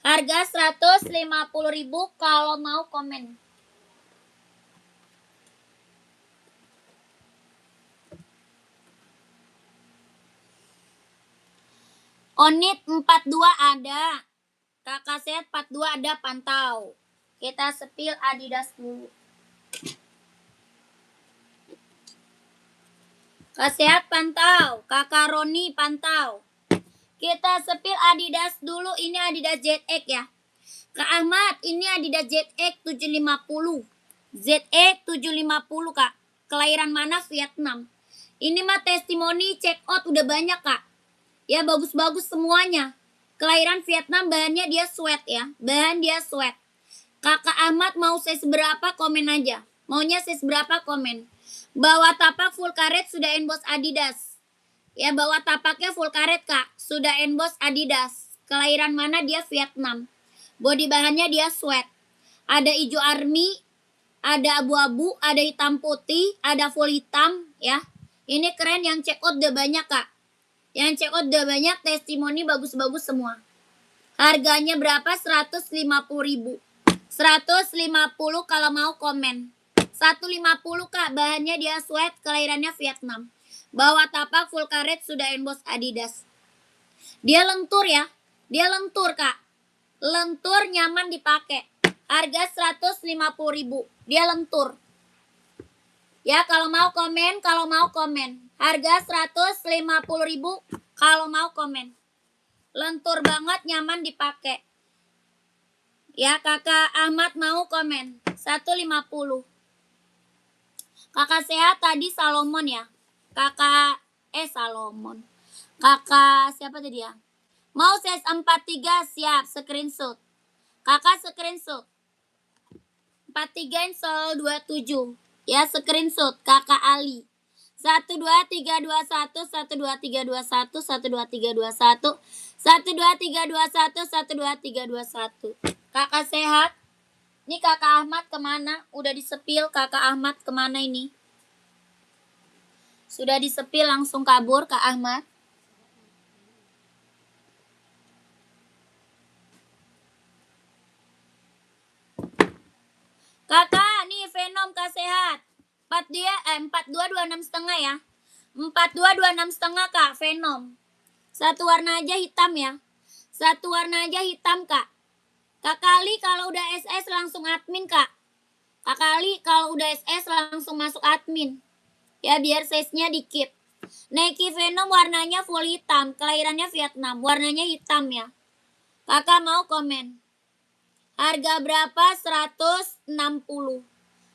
[SPEAKER 1] Harga 150.000 kalau mau komen. Onit 42 ada. Kakak Sehat 42 ada, pantau. Kita sepil Adidas dulu. Kak Sehat pantau. Kakak Roni pantau. Kita sepil Adidas dulu. Ini Adidas ZX ya. Kak Ahmad, ini Adidas ZX 750. ZX 750 Kak. Kelahiran mana? Vietnam. Ini mah testimoni check out udah banyak Kak. Ya bagus-bagus semuanya. Kelahiran Vietnam, bahannya dia sweat ya. Bahan dia sweat. Kakak Ahmad mau size berapa? Komen aja. Maunya size berapa? Komen. Bawah tapak full karet sudah emboss Adidas. Ya bawah tapaknya full karet Kak. Sudah emboss Adidas. Kelahiran mana? Dia Vietnam. Body bahannya dia sweat. Ada hijau army, ada abu-abu, ada hitam putih, ada full hitam ya. Ini keren, yang check out udah banyak Kak. Yang check out udah banyak, testimoni bagus-bagus semua. Harganya berapa? 150.000. 150 kalau mau komen. 150 Kak, bahannya dia sweat, kelahirannya Vietnam. Bawah tapak full karet sudah emboss Adidas. Dia lentur ya. Dia lentur Kak. Lentur, nyaman dipakai. Harga 150.000. Dia lentur. Ya, kalau mau komen, kalau mau komen. Harga 150.000 kalau mau komen. Lentur banget, nyaman dipakai. Ya, Kakak Ahmad mau komen. 150. Kakak Sehat tadi Salomon ya. Kakak Salomon. Kakak siapa tadi ya? Mau size 43, siap, screenshot. Kakak screenshot. 43 insol 27. Ya, screenshot Kakak Ali. 12321 12321 12321 12321 12321. Kakak Sehat. Ini Kakak Ahmad kemana? Udah disepil Kakak Ahmad kemana ini? Sudah disepil langsung kabur Kak Ahmad. Kakak, nih Venom Kak Sehat. 4226,5 ya. 4226,5 Kak, Venom. Satu warna aja hitam ya. Satu warna aja hitam Kak. Kak Kali kalau udah SS langsung admin Kak. Kak Kali kalau udah SS langsung masuk admin. Ya biar size-nya dikit. Nike Venom warnanya full hitam. Kelahirannya Vietnam. Warnanya hitam ya. Kakak mau komen. Harga berapa? 160.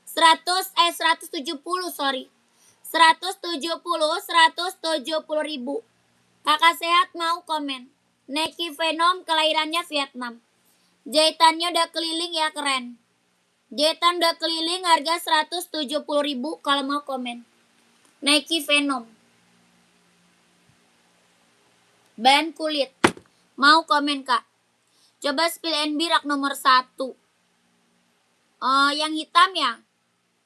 [SPEAKER 1] 170 sorry. 170 ribu. Kakak Sehat mau komen. Nike Venom kelahirannya Vietnam. Jahitannya udah keliling ya, keren. Jahitan udah keliling harga 170 ribu kalau mau komen. Nike Venom. Band kulit. Mau komen Kak. Coba spill NB rak nomor 1. Oh, yang hitam ya?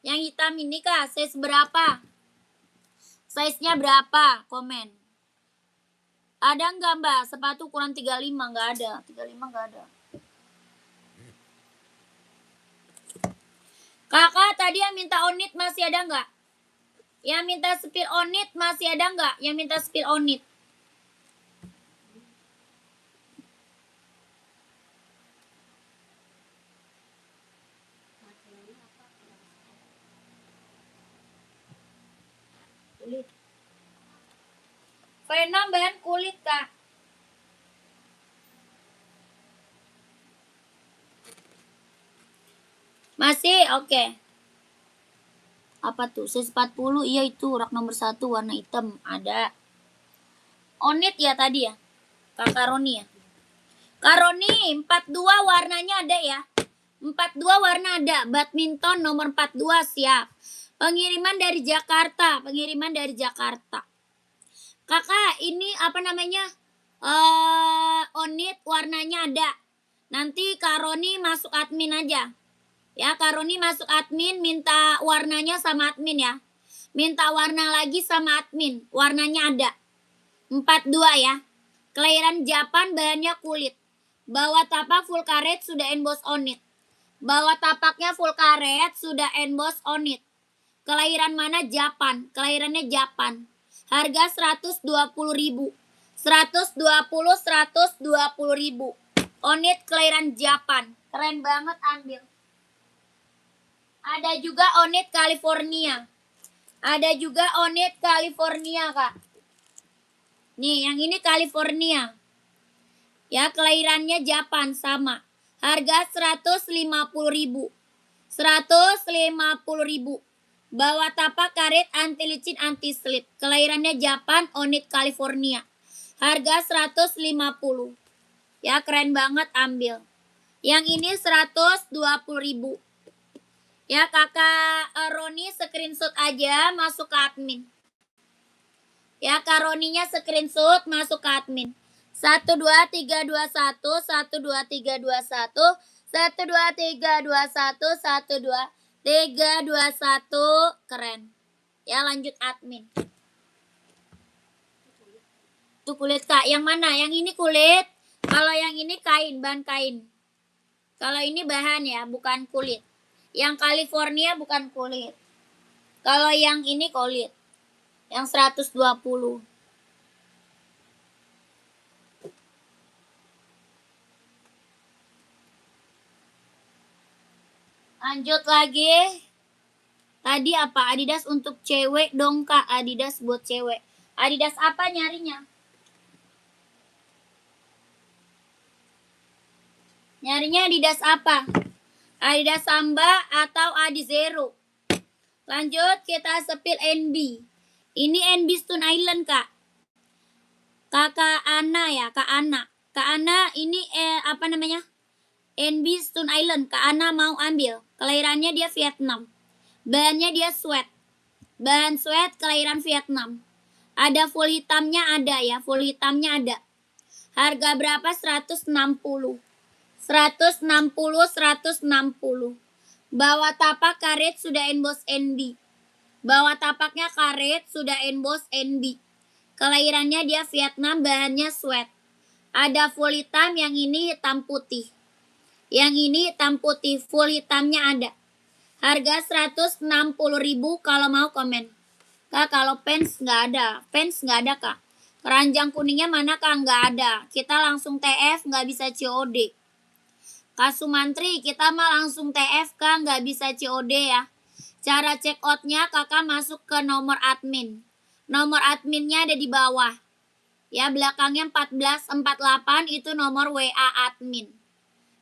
[SPEAKER 1] Yang hitam ini Kak, size berapa? Size-nya berapa? Komen. Ada nggak Mbak? Sepatu ukuran 35? Nggak ada. 35 nggak ada. Kakak tadi yang minta onit masih ada nggak? Yang minta spill onit masih ada nggak? Yang minta spill onit. Kulit. Venom bahan kulit Kak. Masih? Oke. Apa tuh? Size 40? Iya itu rak nomor 1 warna hitam. Ada. Onit ya tadi ya? Kakak Roni ya? Kak Roni 42 warnanya ada ya? 42 warna ada. Badminton nomor 42 siap. Pengiriman dari Jakarta. Pengiriman dari Jakarta. Kakak ini apa namanya? Onit warnanya ada. Nanti Kak Roni masuk admin aja. Ya, Kak Roni masuk admin, minta warnanya sama admin ya. Minta warna lagi sama admin. Warnanya ada. 42 ya. Kelahiran Japan, bahannya kulit. Bawah tapak full karet sudah emboss on it. Bawah tapaknya full karet sudah emboss on it. Kelahiran mana? Japan. Kelahirannya Japan. Harga 120 ribu. 120 ribu. On it kelahiran Japan. Keren banget, ambil. Ada juga Onit California. Ada juga Onit California, Kak. Nih, yang ini California. Ya, kelahirannya Japan sama. Harga 150 ribu. 150 ribu. Bawah tapak karet anti licin anti slip. Kelahirannya Japan, Onit California. Harga 150. Ya, keren banget, ambil. Yang ini 120 ribu. Ya, Kakak Roni screenshot aja masuk ke admin. Ya, Kak Roninya screenshot masuk ke admin. 12321 12321 12321 12321 keren. Ya, lanjut admin. Tuh kulit Kak, yang mana? Yang ini kulit. Kalau yang ini kain, bahan kain. Kalau ini bahan ya, bukan kulit. Yang California bukan kulit. Kalau yang ini kulit. Yang 120. Lanjut lagi. Tadi apa? Adidas untuk cewek dong Kak. Adidas buat cewek. Adidas apa nyarinya? Nyarinya Adidas apa? Adidas Samba atau Adizero. Lanjut kita sepil NB. Ini NB Stone Island Kak. Kakak Ana ya, Kak Ana. Kak Ana ini apa namanya? NB Stone Island. Kak Ana mau ambil. Kelahirannya dia Vietnam. Bahannya dia sweat. Bahan sweat kelahiran Vietnam. Ada full hitamnya ada ya, full hitamnya ada. Harga berapa? 160. 160. Bawah tapak karet sudah emboss NB. Bawah tapaknya karet, sudah emboss NB. Kelahirannya dia Vietnam, bahannya sweat. Ada full hitam, yang ini hitam putih. Yang ini hitam putih, full hitamnya ada. Harga 160.000 kalau mau komen. Kak, kalau pants nggak ada. Pants nggak ada, Kak. Keranjang kuningnya mana, Kak? Nggak ada. Kita langsung TF, nggak bisa COD. Kak Sumantri, kita mah langsung TF, Kak. Nggak bisa COD ya. Cara check out-nya, Kakak masuk ke nomor admin. Nomor adminnya ada di bawah. Ya, belakangnya 1448 itu nomor WA admin.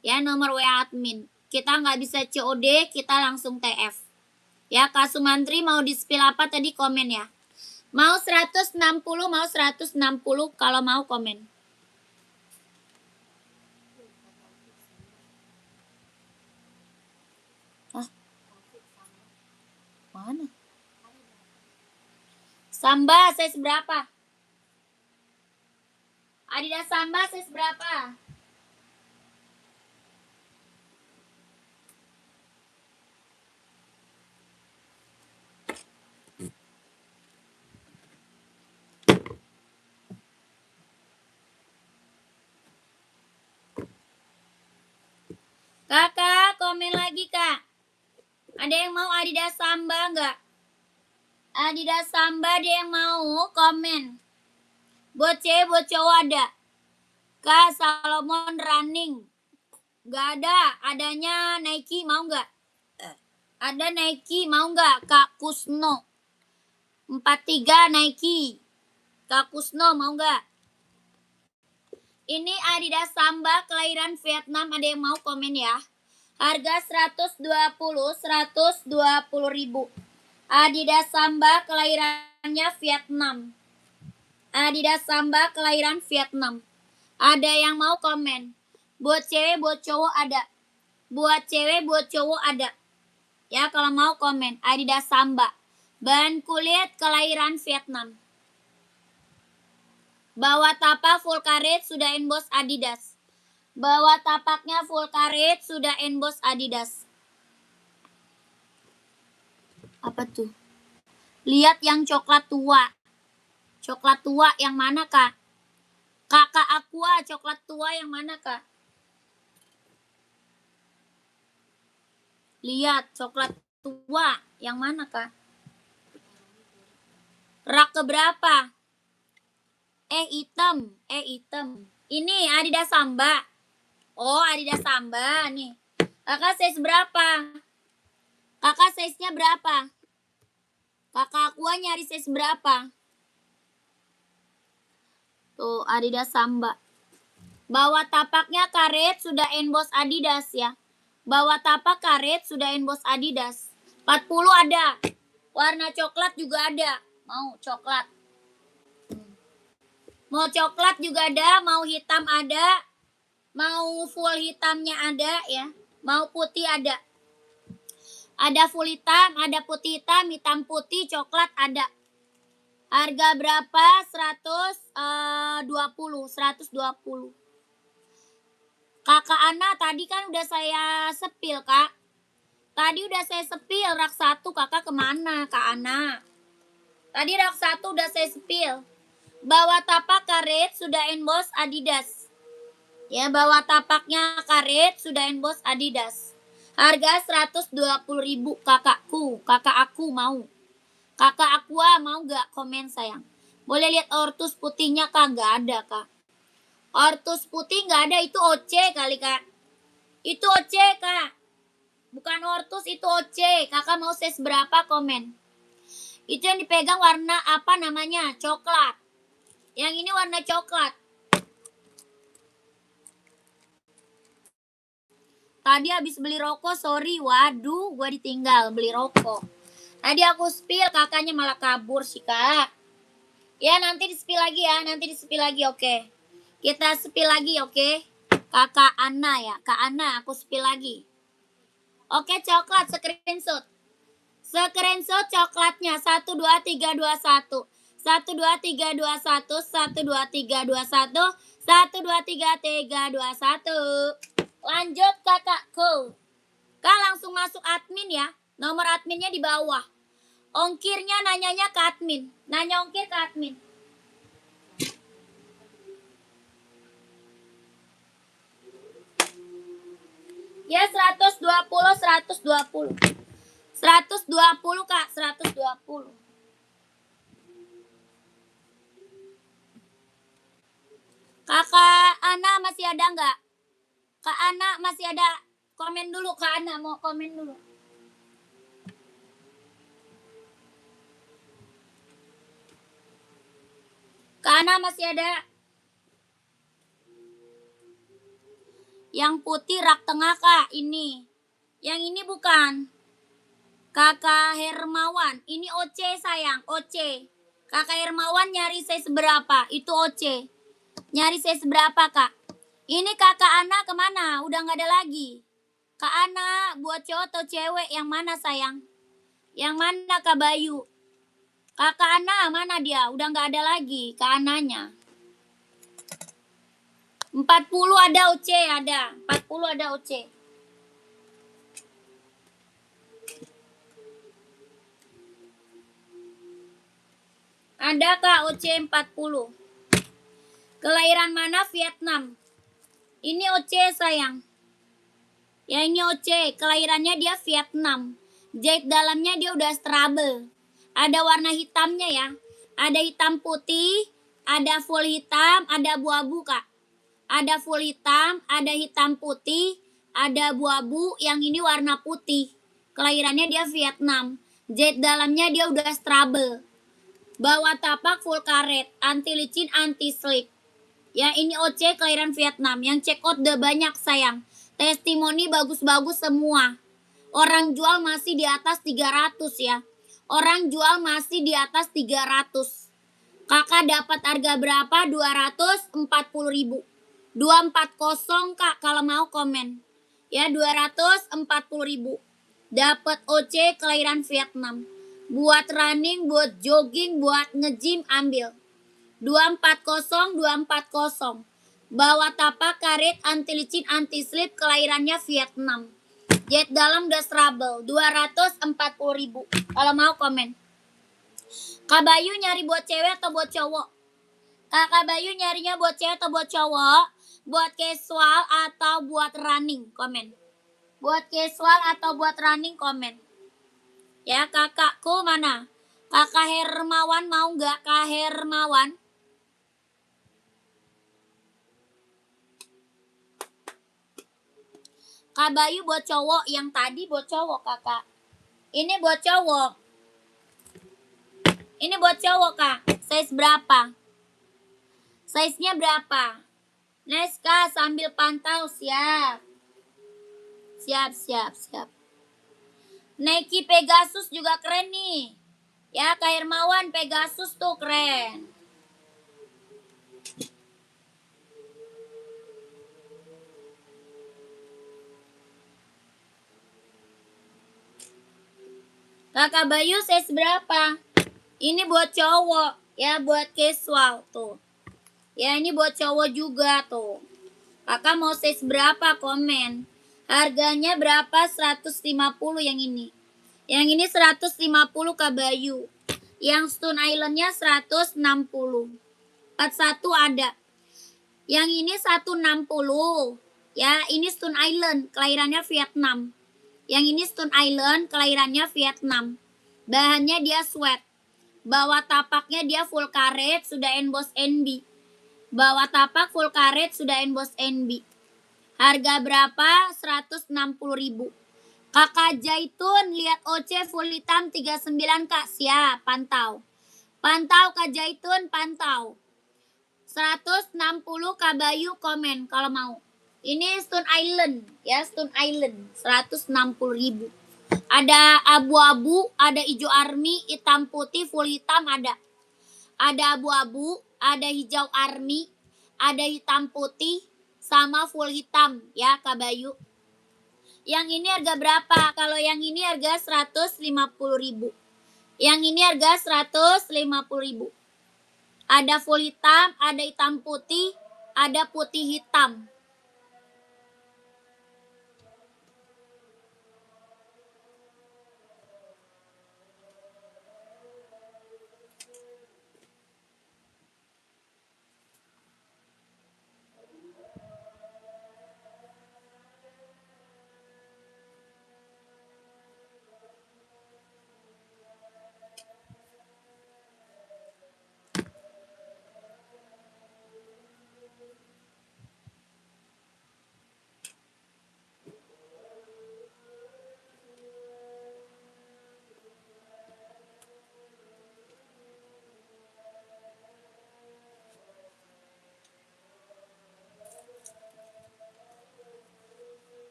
[SPEAKER 1] Ya, nomor WA admin. Kita nggak bisa COD, kita langsung TF. Ya, Kak Sumantri mau di-spill apa tadi komen ya. Mau 160, mau 160 kalau mau komen. Hah? Mana? Samba size berapa? Adidas Samba size berapa? Kakak, komen lagi, Kak. Ada yang mau Adidas Samba nggak? Adidas Samba ada yang mau komen. Buat cewek, buat cowok ada. Kak Salomon running. Nggak ada. Adanya Nike, mau nggak? Ada Nike, mau nggak? Kak Kusno. 43 Nike. Kak Kusno, mau nggak? Ini Adidas Samba kelahiran Vietnam, ada yang mau komen ya. Harga 120.000. Adidas Samba kelahirannya Vietnam. Adidas Samba kelahiran Vietnam. Ada yang mau komen? Buat cewek, buat cowok ada. Buat cewek, buat cowok ada. Ya, kalau mau komen. Adidas Samba. Bahan kulit kelahiran Vietnam. Bawah tapak full karet sudah emboss Adidas. Bawah tapaknya full karet sudah emboss Adidas. Apa tuh? Lihat yang coklat tua. Coklat tua yang mana, Kak? Kakak Aqua, coklat tua yang mana, Kak? Lihat coklat tua yang mana, Kak? Rak keberapa? Hitam. Ini Adidas Samba. Oh, Adidas Samba nih. Kakak size berapa? Kakak size-nya berapa? Kakak Aqua nyari size berapa? Tuh, Adidas Samba. Bawah tapaknya karet sudah emboss Adidas ya. Bawah tapak karet sudah emboss Adidas. 40 ada. Warna coklat juga ada. Mau coklat. Mau coklat juga ada, mau hitam ada. Mau full hitamnya ada ya. Mau putih ada. Ada full hitam, ada putih hitam, hitam putih, coklat ada. Harga berapa? 120. Kakak Ana tadi kan udah saya sepil, Kak. Tadi udah saya sepil rak 1, Kakak kemana, Kak Ana? Tadi rak 1 udah saya sepil. Bawah tapak karet sudah emboss Adidas. Ya, bawah tapaknya karet sudah emboss Adidas. Harga 120.000 kakakku. Kakak aku mau. Kakak Aqua mau gak komen sayang? Boleh lihat ortus putihnya, Kak? Gak ada, Kak. Ortus putih gak ada, itu OC kali, Kak. Itu OC, Kak. Bukan ortus, itu OC. Kakak mau size berapa komen? Itu yang dipegang warna apa namanya? Coklat. Yang ini warna coklat. Tadi habis beli rokok, sorry. Waduh, gue ditinggal beli rokok. Tadi aku spill, kakaknya malah kabur sih, Kak. Ya, nanti di-spill lagi ya. Nanti di-spill lagi, oke. Kita spill lagi, oke. Kakak Ana ya. Kak Ana, aku spill lagi. Oke, coklat, screenshot. Screenshot coklatnya. 1, 2, 3, 2, 1. 1, 2, 3, 2, 1. 1, 2, 3, 2, 1. 1, 2, 3, 3, 2, 1. Lanjut kakakku. Kak langsung masuk admin ya. Nomor adminnya di bawah. Ongkirnya nanyanya ke admin. Nanya ongkir ke admin. Ya 120, 120. 120 Kak, 120. Kakak Ana masih ada nggak? Kak Ana masih ada? Komen dulu, Kak Ana mau komen dulu. Kak Ana masih ada? Yang putih rak tengah Kak, ini. Yang ini bukan. Kakak Hermawan, ini OC sayang, OC. Kakak Hermawan nyari saya seberapa? Itu OC. Nyari saya seberapa Kak? Ini kakak Ana kemana? Udah nggak ada lagi. Kak Ana buat cowok atau cewek? Yang mana sayang? Yang mana Kak Bayu? Kakak Ana mana dia? Udah nggak ada lagi Kak Ananya. 40 ada OC, ada. 40 ada OC. Ada Kak OC 40. Kelahiran mana? Vietnam. Ini OC sayang. Ya ini OC, kelahirannya dia Vietnam. Jahit dalamnya dia udah strabel. Ada warna hitamnya ya. Ada hitam putih, ada full hitam, ada abu-abu Kak. Ada full hitam, ada hitam putih, ada abu-abu, yang ini warna putih. Kelahirannya dia Vietnam. Jahit dalamnya dia udah strabel. Bawah tapak full karet, anti licin, anti slip. Ya ini OC kelahiran Vietnam. Yang check out udah banyak sayang. Testimoni bagus-bagus semua. Orang jual masih di atas 300 ya. Orang jual masih di atas 300. Kakak dapat harga berapa? 240.000. 240 Kak kalau mau komen. Ya 240.000. Dapat OC kelahiran Vietnam. Buat running, buat jogging, buat nge-gym ambil. 240, 240. Bawa tapak karet, anti licin, anti slip, kelahirannya Vietnam. Jet dalam udah strabel. 240.000. Kalau mau komen. Kak Bayu nyari buat cewek atau buat cowok? Kakak Bayu nyarinya buat cewek atau buat cowok? Buat casual atau buat running? Komen. Buat casual atau buat running? Komen. Ya kakakku mana? Kakak Hermawan mau nggak? Kak Hermawan? Kak Bayu buat cowok, yang tadi buat cowok kakak. Ini buat cowok. Ini buat cowok kak. Size berapa? Size-nya berapa? Nice kak, sambil pantau, siap. Siap. Nike Pegasus juga keren nih. Ya Kak Hermawan, Pegasus tuh keren. Kakak Bayu size berapa? Ini buat cowok, ya buat casual tuh. Ya ini buat cowok juga tuh. Kakak mau size berapa? Komen. Harganya berapa? 150 yang ini. Yang ini 150 Kak Bayu. Yang Stone Island-nya 160. 41 ada. Yang ini 160. Ya, ini Stone Island, kelahirannya Vietnam. Yang ini Stone Island, kelahirannya Vietnam. Bahannya dia sweat. Bawah tapaknya dia full karet, sudah emboss NB. Bawah tapak full karet, sudah emboss NB. Harga berapa? 160.000. Kakak Jaitun, lihat OC full hitam 39 Kak. Siap, pantau. Pantau Kak Jaitun, pantau. 160 Kak Bayu komen kalau mau. Ini Stone Island, ya Stone Island, 160.000. Ada abu-abu, ada hijau army, hitam putih, full hitam ada. Ada abu-abu, ada hijau army, ada hitam putih, sama full hitam ya Kak Bayu. Yang ini harga berapa? Kalau yang ini harga 150.000. Yang ini harga 150.000. Ada full hitam, ada hitam putih, ada putih hitam.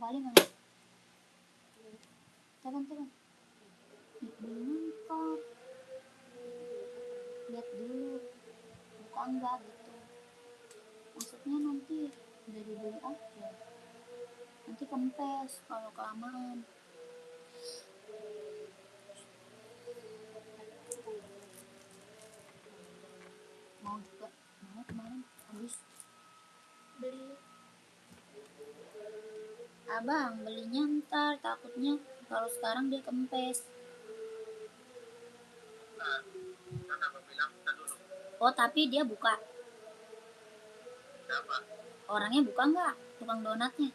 [SPEAKER 1] kali mana? Tekan. Belinya ntar. Lihat dulu. Buka enggak gitu. Maksudnya nanti udah dibeli aja. Nanti kempes kalau kelamaan. Mau juga. Mau kemarin habis beli. Abang belinya ntar, takutnya kalau sekarang dia kempes. Oh tapi dia buka. Siapa? Orangnya buka nggak? Tukang donatnya?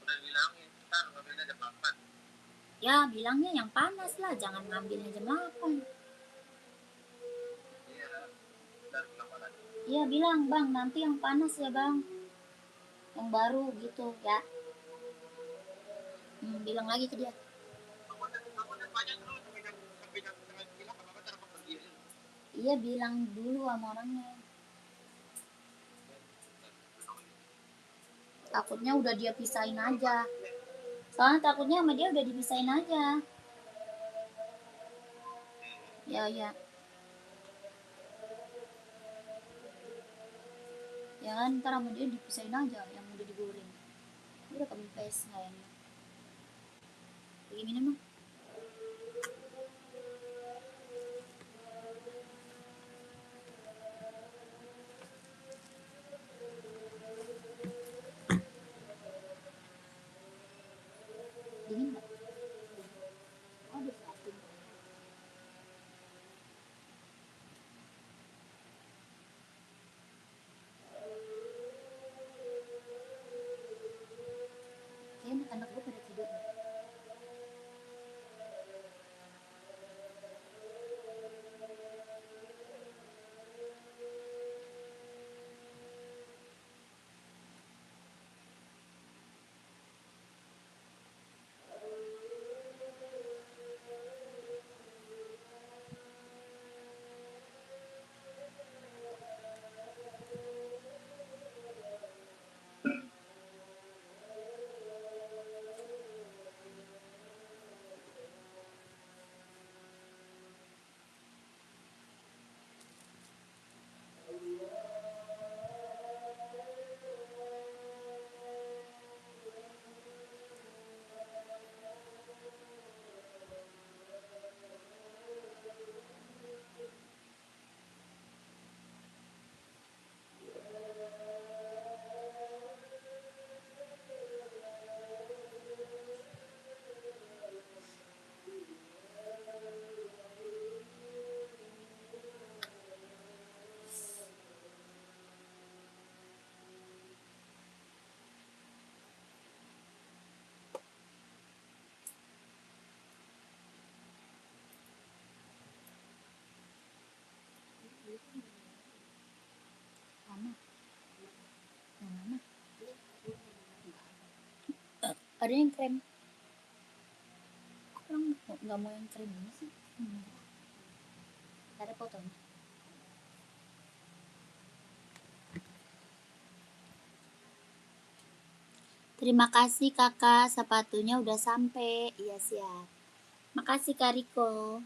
[SPEAKER 1] Udah bilangin, ntar ngambilnya jam 8. Ya bilangnya yang panas lah, jangan ngambilnya jam 8. Iya bilang bang, nanti yang panas ya bang, yang baru gitu ya. Bilang lagi ke dia. Iya bilang dulu sama orangnya. Takutnya udah dia pisahin aja. Soalnya takutnya sama dia udah dipisahin aja. Ya. Ya kan ntar sama dia dipisahin aja yang udah digoreng. Udah kempes kayaknya. Lagi minum dong. Dingin nggak? Oh, ada satu. Kayaknya anak gue pada tidur. Yang mana? Ada yang krem. Orang nggak mau yang krem ini sih. Ada fotonya. Terima kasih kakak, sepatunya udah sampai. Iya siap. Makasih Kak Riko.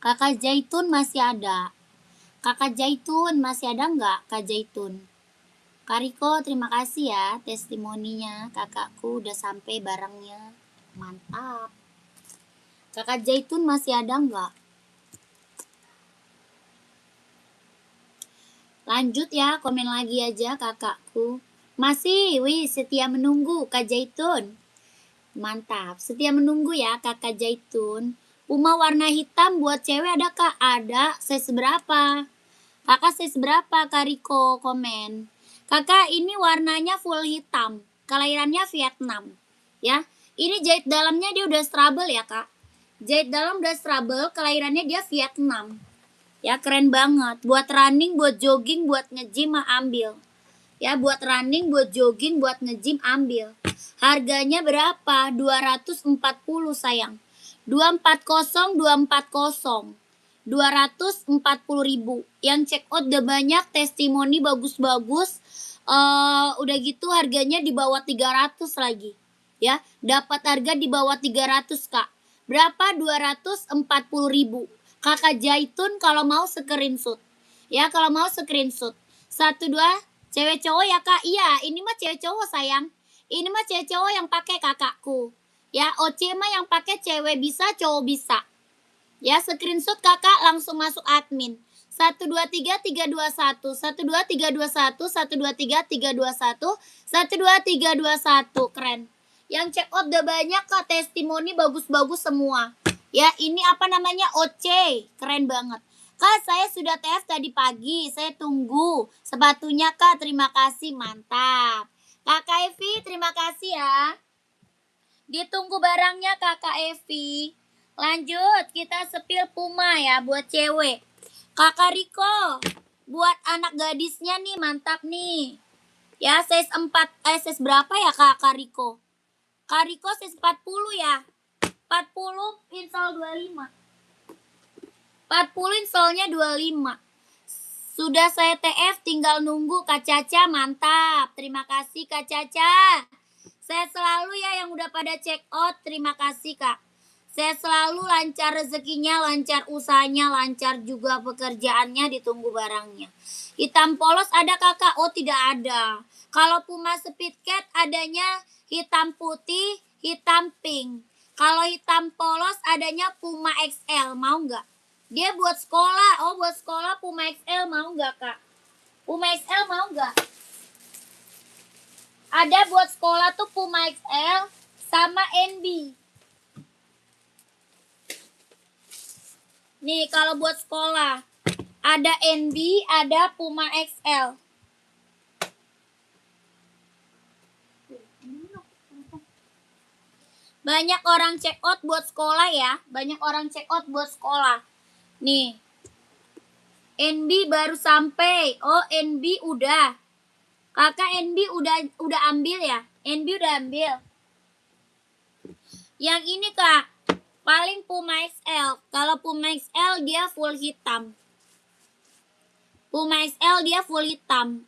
[SPEAKER 1] Kakak Zaitun masih ada. Kakak Zaitun masih ada nggak Kak Zaitun? Kak Riko terima kasih ya testimoninya. Kakakku udah sampai barangnya. Mantap. Kakak Zaitun masih ada nggak? Lanjut ya, komen lagi aja kakakku. Masih, wih, setia menunggu Kak Zaitun. Mantap, setia menunggu ya kakak Zaitun. Puma warna hitam buat cewek ada kak? Ada, size berapa? Kakak size berapa Kak Riko komen? Kakak ini warnanya full hitam, kelahirannya Vietnam. Ya, ini jahit dalamnya dia udah strabel ya kak. Jahit dalam udah strabel, kelahirannya dia Vietnam. Ya keren banget. Buat running, buat jogging, buat nge-gym mah ambil. Ya buat running, buat jogging, buat nge-gym ambil. Harganya berapa? 240 sayang. 240 240 ribu. Yang check out udah banyak, testimoni bagus-bagus. Udah gitu harganya di bawah 300 lagi. Ya, dapat harga di bawah 300, Kak. Berapa? 240.000. Kakak Jaitun kalau mau screenshot. Ya, kalau mau screenshot. 1 2 cewek cowok ya, Kak. Iya, ini mah cewek cowok, sayang. Ini mah cewek cowok yang pakai kakakku. Ya, OC mah yang pakai cewek bisa, cowok bisa. Ya, screenshot Kakak langsung masuk admin. 123 321 123 321 123 321 123 321. Keren. Yang check out udah banyak, Kak, testimoni bagus-bagus semua. Ya, ini apa namanya? OC. Keren banget. Kak, saya sudah TF tadi pagi. Saya tunggu sepatunya, Kak. Terima kasih, mantap. Kakak Evi, terima kasih ya. Ditunggu barangnya, Kakak Evi. Lanjut, kita sepil Puma ya buat cewek. Kakak Riko, buat anak gadisnya nih, mantap nih. Ya, size 4, size berapa ya Kakak Riko? Kak Riko size 40 ya. 40 install 25. 40 installnya 25. Sudah saya TF, tinggal nunggu Kak Caca, mantap. Terima kasih Kak Caca. Saya selalu ya yang udah pada check out, terima kasih Kak. Saya selalu lancar rezekinya, lancar usahanya, lancar juga pekerjaannya, ditunggu barangnya. Hitam polos ada Kakak? Oh, tidak ada. Kalau Puma Speed Cat adanya hitam putih, hitam pink. Kalau hitam polos adanya Puma XL, mau nggak? Dia buat sekolah. Oh, buat sekolah Puma XL mau nggak, Kak? Puma XL mau nggak? Ada buat sekolah tuh Puma XL sama NB. Nih, kalau buat sekolah ada NB, ada Puma XL. Banyak orang check out buat sekolah ya. Banyak orang check out buat sekolah. Nih. NB baru sampai. Oh, NB udah. Kakak NB udah ambil ya? NB udah ambil. Yang ini, Kak. Paling Puma XL. Kalau Puma XL dia full hitam. Puma XL dia full hitam.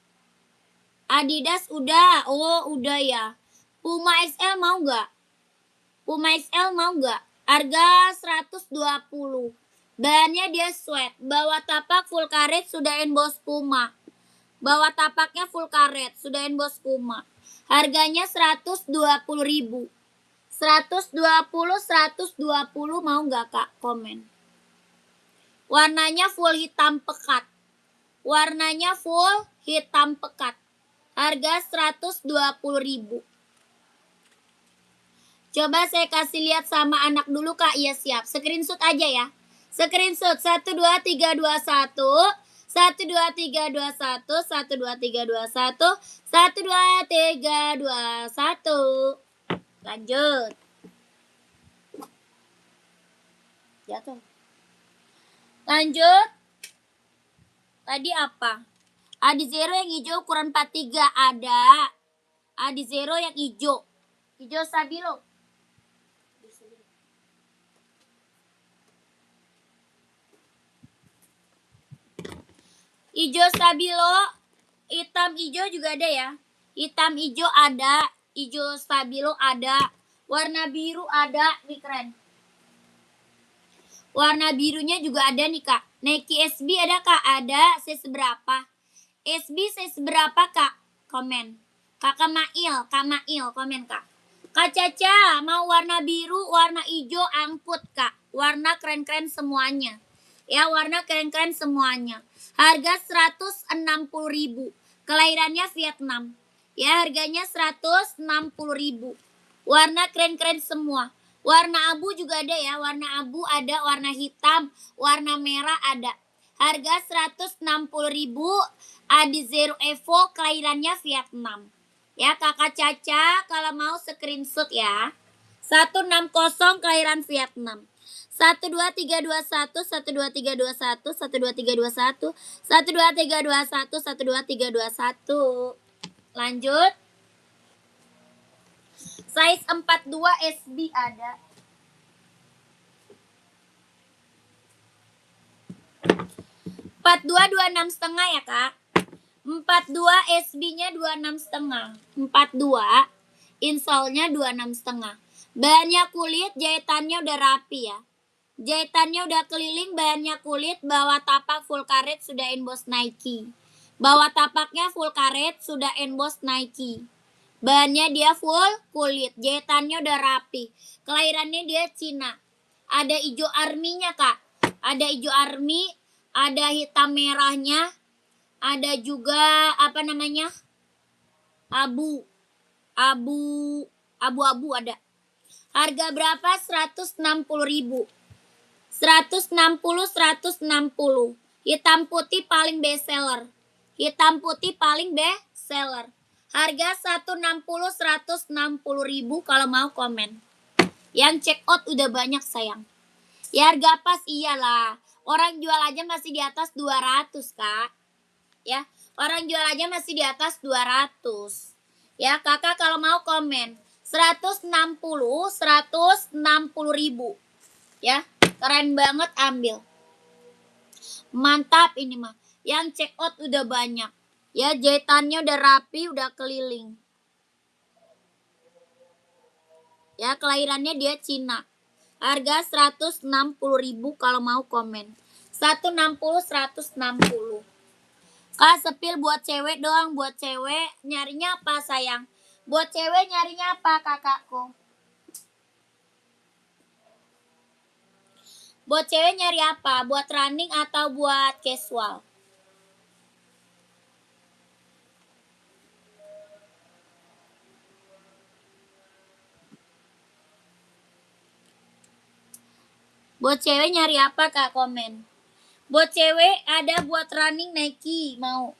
[SPEAKER 1] Adidas udah. Oh, udah ya. Puma XL mau nggak? Puma XL mau nggak? Harga 120. Bahannya dia sweat. Bawah tapak full karet sudah emboss Puma. Bawah tapaknya full karet sudah emboss Puma. Harganya 120.000. 120 mau nggak Kak? Komen. Warnanya full hitam pekat. Warnanya full hitam pekat. Harga 120.000. Coba saya kasih lihat sama anak dulu Kak. Iya siap. Screenshot aja ya. Screenshot 12321 12321 12321 12321. Lanjut. Jatuh. Lanjut. Tadi apa? Adi Zero yang hijau ukuran 43 ada. Adi Zero yang hijau. Hijau stabilo. Hijau stabilo, hitam hijau juga ada ya. Hitam hijau ada, hijau stabilo ada, warna biru ada, nih keren. Warna birunya juga ada nih Kak. Nike SB ada Kak? Ada. Size berapa? SB size berapa Kak? Komen. Kakak Mail, Kak Mail, komen Kak. Kak Caca, mau warna biru, warna hijau, angkut Kak. Warna keren-keren semuanya. Ya, warna keren-keren semuanya. Harga 160.000. Kelahirannya Vietnam. Ya, harganya 160.000. Warna keren-keren semua. Warna abu juga ada ya. Warna abu ada, warna hitam, warna merah ada. Harga 160.000. Adi Zero Evo, kelahirannya Vietnam. Ya, Kakak Caca kalau mau screenshot ya. 160 kelahiran Vietnam. 12321 12321 12321 12321 12321. Lanjut. Size 42 SB ada. 42 26,5 ya Kak. 42 SB-nya 26,5. 42 insole-nya 26,5. Bahannya kulit, jahitannya udah rapi ya. Jahitannya udah keliling, bahannya kulit, bawah tapak full karet sudah emboss Nike. Bawah tapaknya full karet sudah emboss Nike. Bahannya dia full kulit, jahitannya udah rapi. Kelahirannya dia Cina. Ada hijau arminya kak. Ada hijau army, ada hitam merahnya, ada juga apa namanya? Abu-abu ada. Harga berapa? 160.000. 160. Hitam putih paling best seller. Hitam putih paling best seller. Harga 160 kalau mau komen. Yang check out udah banyak sayang. Ya harga pas iyalah. Orang jual aja masih di atas 200 kak. Ya, orang jual aja masih di atas 200. Ya kakak kalau mau komen. 160 ya. Keren banget, ambil. Mantap ini mah. Yang check out udah banyak. Ya jahitannya udah rapi, udah keliling. Ya kelahirannya dia Cina. Harga 160.000 kalau mau komen. 160. Kak sepil buat cewek doang, buat cewek nyarinya apa sayang? Buat cewek nyarinya apa kakakku? Buat cewek nyari apa? Buat running atau buat casual? Buat cewek nyari apa kak komen? Buat cewek ada buat running Nike mau?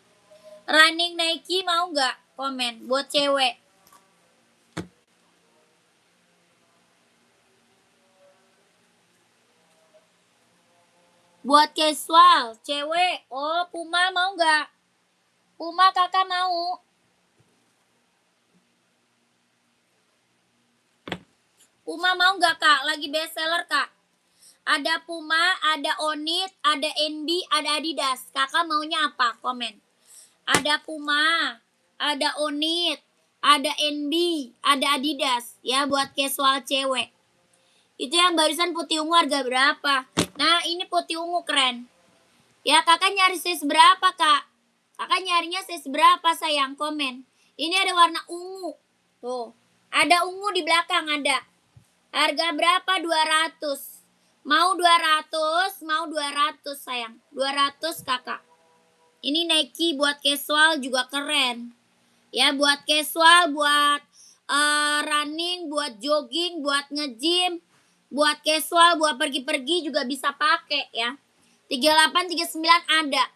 [SPEAKER 1] Running Nike mau nggak? Komen buat cewek. Buat casual, cewek. Oh, Puma mau nggak? Puma kakak mau. Puma mau nggak kak? Lagi best seller kak. Ada Puma, ada Onit, ada NB, ada Adidas. Kakak maunya apa? Komen. Ada Puma, ada Onit, ada NB, ada Adidas. Ya buat casual cewek. Itu yang barusan putih ungu harga berapa? Nah ini putih ungu keren. Ya kakak nyari size berapa kak? Kakak nyarinya size berapa sayang? Komen. Ini ada warna ungu. Tuh. Ada ungu di belakang ada. Harga berapa? 200. Mau 200, mau 200 sayang. 200 kakak. Ini Nike buat casual juga keren. Ya buat casual, buat running, buat jogging, buat nge-gym, buat casual, buat pergi-pergi juga bisa pakai ya. 38, 39 ada.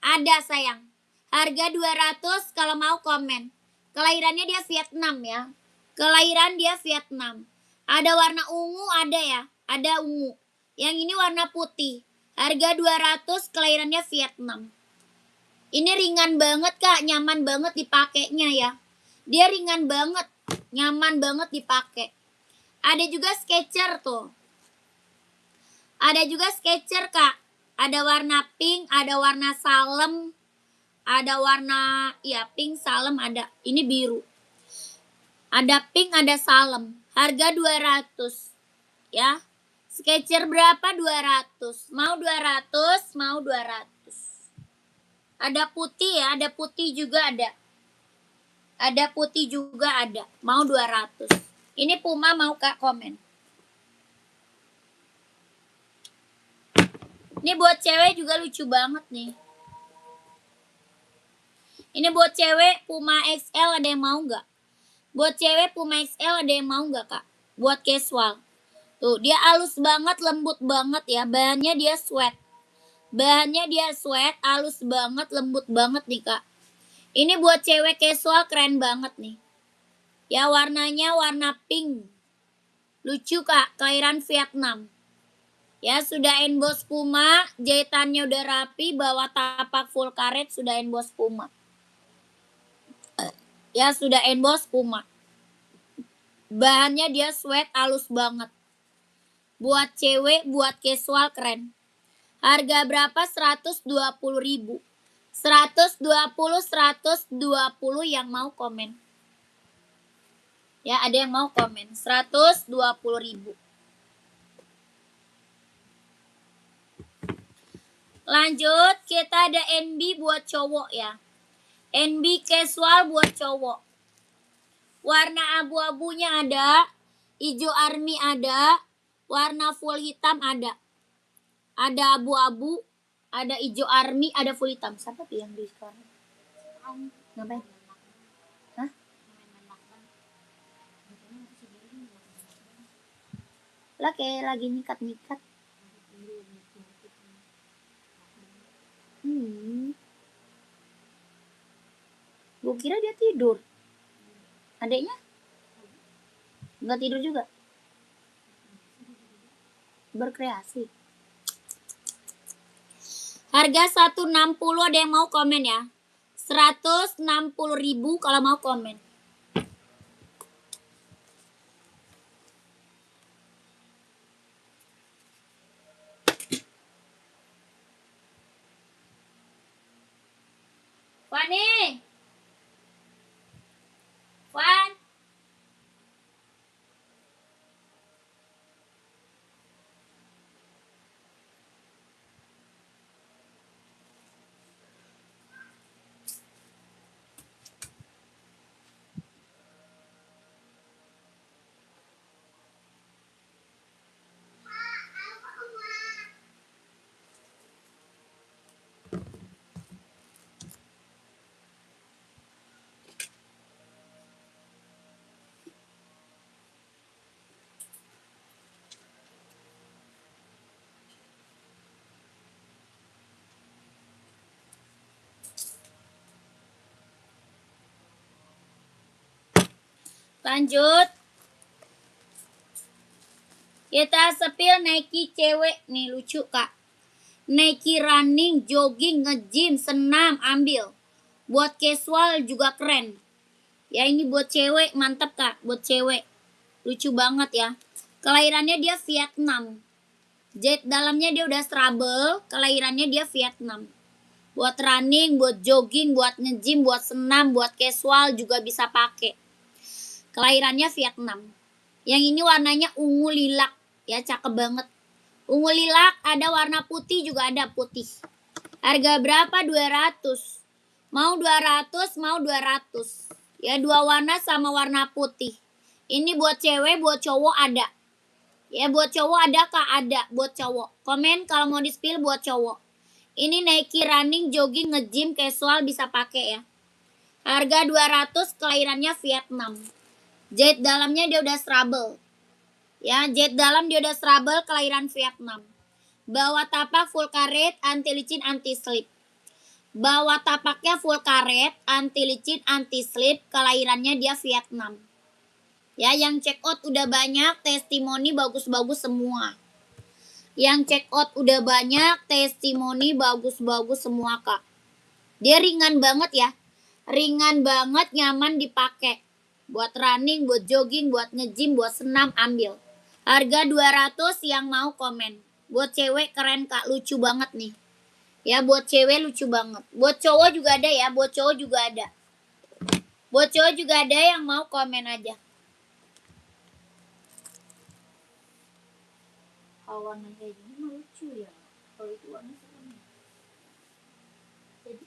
[SPEAKER 1] Ada sayang. Harga 200 kalau mau komen. Kelahirannya dia Vietnam ya. Kelahiran dia Vietnam. Ada warna ungu ada ya. Ada ungu. Yang ini warna putih. Harga 200 kelahirannya Vietnam. Ini ringan banget kak. Nyaman banget dipakainya ya. Dia ringan banget. Nyaman banget dipakai. Ada juga Skechers tuh. Ada juga Skechers kak. Ada warna pink, ada warna salem. Ada warna, ya pink, salem ada. Ini biru. Ada pink, ada salem. Harga 200. Ya. Skechers berapa? 200. Mau 200, mau 200. Ada putih ya, ada putih juga ada. Ada putih juga ada. Mau 200. Ini Puma mau kak komen. Ini buat cewek juga lucu banget nih. Ini buat cewek Puma XL ada yang mau nggak? Buat cewek Puma XL ada yang mau nggak kak? Buat casual. Tuh, dia halus banget, lembut banget ya. Bahannya dia sweat. Bahannya dia sweat, halus banget, lembut banget nih kak. Ini buat cewek casual keren banget nih. Ya warnanya warna pink. Lucu kak, kelahiran Vietnam. Ya sudah emboss Puma, jahitannya udah rapi, bawah tapak full karet sudah emboss Puma. Ya sudah emboss Puma. Bahannya dia sweat, halus banget. Buat cewek, buat casual keren. Harga berapa? 120.000. 120 yang mau komen. Ya, ada yang mau komen. 120.000. Lanjut, kita ada NB buat cowok ya. NB casual buat cowok. Warna abu-abunya ada, hijau army ada, warna full hitam ada. Ada abu-abu, ada hijau army, ada full hitam. Siapa tuh yang di sekarang? Ngapain? Hah? Lah kayak lagi nyikat-nyikat. Gue kira dia tidur. Adeknya? Nggak tidur juga? Berkreasi. Harga 160, ada yang mau komen ya? 160.000 kalau mau komen. Fani. Fan. Lanjut. Kita sepil Nike cewek nih, lucu kak. Nike running, jogging, nge-gym, senam, ambil. Buat casual juga keren. Ya ini buat cewek, mantep kak. Buat cewek. Lucu banget ya. Kelahirannya dia Vietnam. Jahit dalamnya dia udah trouble. Kelahirannya dia Vietnam. Buat running, buat jogging, buat nge-gym, buat senam, buat casual juga bisa pakai. Kelahirannya Vietnam. Yang ini warnanya ungu lilac. Ya cakep banget. Ungu lilac, ada warna putih juga ada putih. Harga berapa? 200. Mau 200, mau 200. Ya dua warna sama warna putih. Ini buat cewek, buat cowok ada. Ya buat cowok ada kak? Ada buat cowok. Komen kalau mau di-spill buat cowok. Ini Nike running, jogging, nge-gym, casual bisa pakai ya. Harga 200, kelahirannya Vietnam. Jahit dalamnya dia udah trouble. Ya, jahit dalam dia udah trouble, kelahiran Vietnam. Bawah tapak full karet, anti licin, anti slip. Bawah tapaknya full karet, anti licin, anti slip, kelahirannya dia Vietnam. Ya, yang check out udah banyak, testimoni bagus-bagus semua. Yang check out udah banyak, testimoni bagus-bagus semua kak. Dia ringan banget ya. Ringan banget, nyaman dipakai. Buat running, buat jogging, buat nge-gym, buat senam, ambil. Harga 200, yang mau komen. Buat cewek keren kak, lucu banget nih. Ya buat cewek lucu banget. Buat cowok juga ada ya, buat cowok juga ada. Buat cowok juga ada, yang mau komen aja. Kalau warna kayak gini mah lucu ya. Kalau itu warna serem. Jadi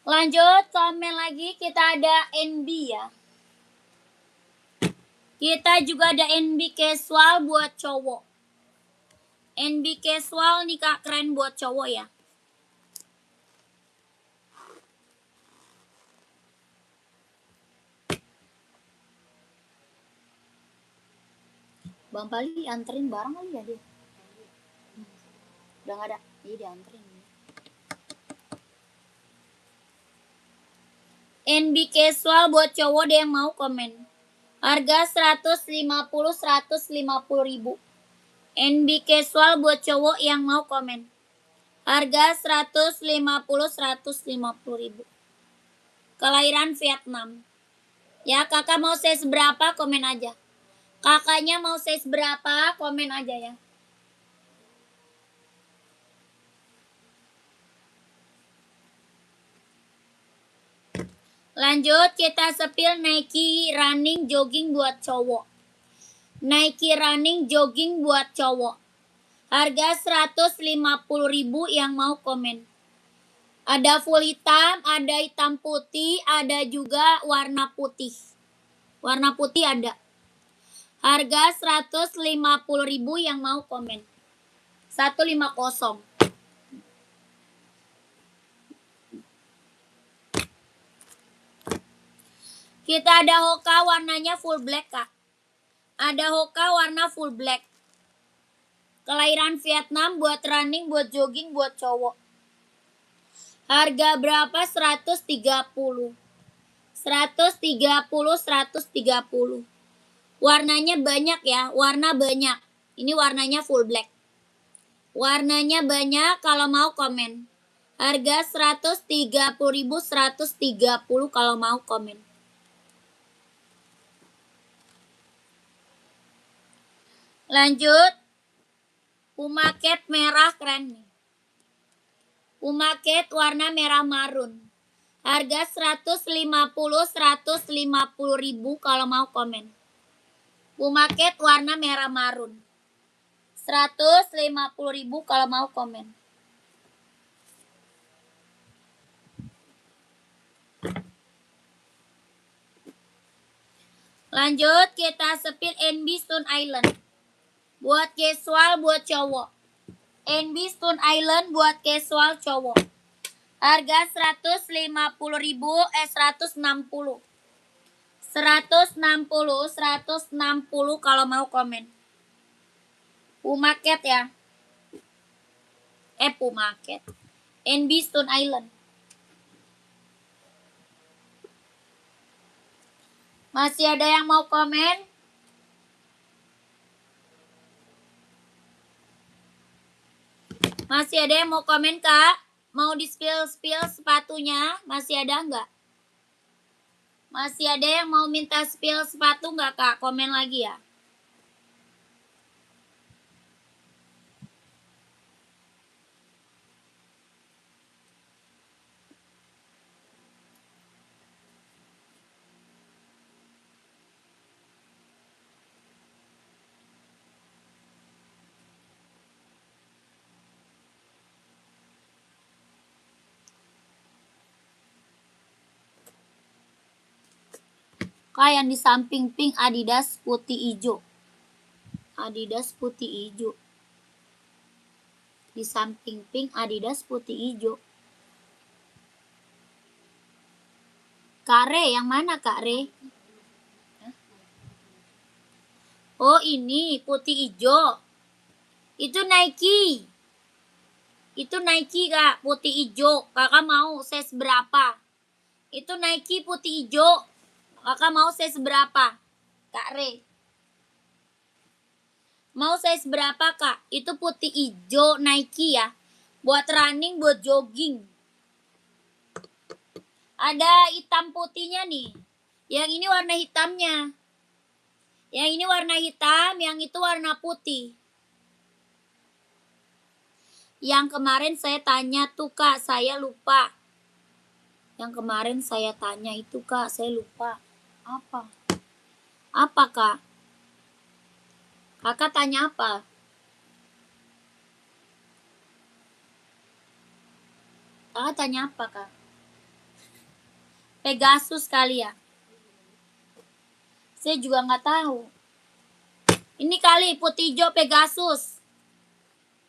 [SPEAKER 1] lanjut komen lagi, kita ada NB ya. Kita juga ada NB casual buat cowok. NB casual nih kak, keren buat cowok ya. Bang Pali anterin barang kali ya dia. Udah nggak ada. Iya dianterin. NB casual buat cowok deh yang mau komen. Harga 150 ribu. NB casual buat cowok yang mau komen. Harga 150 ribu. Kelahiran Vietnam. Ya kakak mau size berapa komen aja. Kakaknya mau size berapa komen aja ya. Lanjut kita sepil Nike running jogging buat cowok. Nike running jogging buat cowok. Harga 150 ribu yang mau komen. Ada full hitam, ada hitam putih, ada juga warna putih. Warna putih ada. Harga 150 ribu yang mau komen. 150. Kita ada Hoka warnanya full black kak. Ada Hoka warna full black. Kelahiran Vietnam buat running, buat jogging, buat cowok. Harga berapa? 130. 130. Warnanya banyak ya, warna banyak. Ini warnanya full black. Warnanya banyak kalau mau komen. Harga 130.000, 130 kalau mau komen. Lanjut. Puma Cat merah keren nih. Puma Cat warna merah marun. Harga 150 ribu kalau mau komen. Puma Cat warna merah marun. 150 ribu kalau mau komen. Lanjut kita sepil NB Stone Island. Buat casual buat cowok. NB Stone Island buat casual cowok. Harga 150 ribu, 160. 160 kalau mau komen. Puma Cat ya. Puma Cat. NB Stone Island. Masih ada yang mau komen? Masih ada yang mau komen kak? Mau di spill sepatunya? Masih ada nggak? Masih ada yang mau minta spill sepatu nggak kak? Komen lagi ya. Kak yang di samping pink Adidas putih hijau. Adidas putih hijau. Di samping pink Adidas putih hijau. Kak Re, yang mana Kak Re? Oh ini putih hijau. Itu Nike. Itu Nike kak, putih hijau. Kakak mau size berapa? Itu Nike putih hijau. Kakak mau size berapa? Kak Re. Mau size berapa kak? Itu putih hijau Nike ya. Buat running, buat jogging. Ada hitam putihnya nih. Yang ini warna hitamnya. Yang ini warna hitam, yang itu warna putih. Yang kemarin saya tanya tuh kak, saya lupa. Yang kemarin saya tanya itu kak, saya lupa. Apa? Apa kak? Kakak tanya apa? Kakak tanya apa kak? Pegasus kali ya? Saya juga nggak tahu. Ini kali putih hijau Pegasus.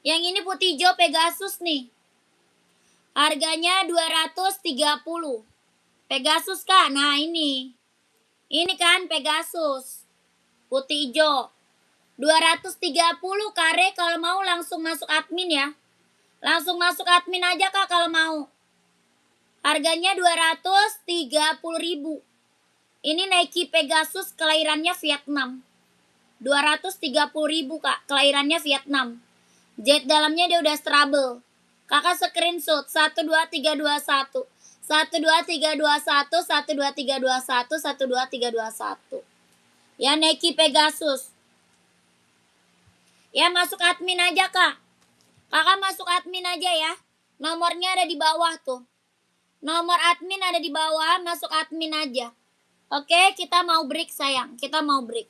[SPEAKER 1] Yang ini putih hijau Pegasus nih. Harganya 230. Pegasus kak, nah ini. Ini kan Pegasus. Putih hijau. 230 kare kalau mau langsung masuk admin ya. Langsung masuk admin aja Kak kalau mau. Harganya 230.000. Ini Nike Pegasus kelahirannya Vietnam. 230.000 Kak, kelahirannya Vietnam. Jet dalamnya dia udah strable. Kakak screenshot 12321. 12321 12321 12321. Ya Nike Pegasus. Ya masuk admin aja Kak. Kakak masuk admin aja ya. Nomornya ada di bawah tuh. Nomor admin ada di bawah, masuk admin aja. Oke, kita mau break sayang. Kita mau break.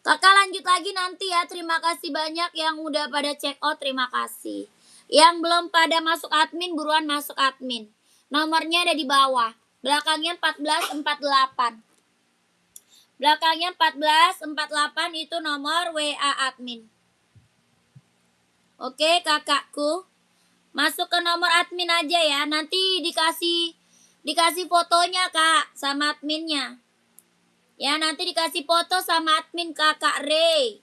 [SPEAKER 1] Kakak lanjut lagi nanti ya. Terima kasih banyak yang udah pada check out. Terima kasih. Yang belum pada masuk admin, buruan masuk admin. Nomornya ada di bawah. Belakangnya 1448. Belakangnya 1448 itu nomor WA admin. Oke kakakku. Masuk ke nomor admin aja ya. Nanti dikasih fotonya Kak sama adminnya. Ya nanti dikasih foto sama admin Kakak Ray.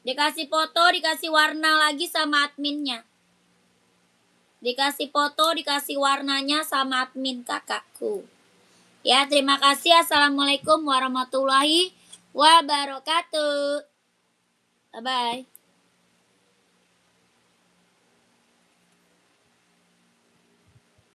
[SPEAKER 1] Dikasih foto, dikasih warna lagi sama adminnya. Dikasih foto, dikasih warnanya sama admin kakakku. Ya, terima kasih. Assalamualaikum warahmatullahi wabarakatuh. Bye-bye.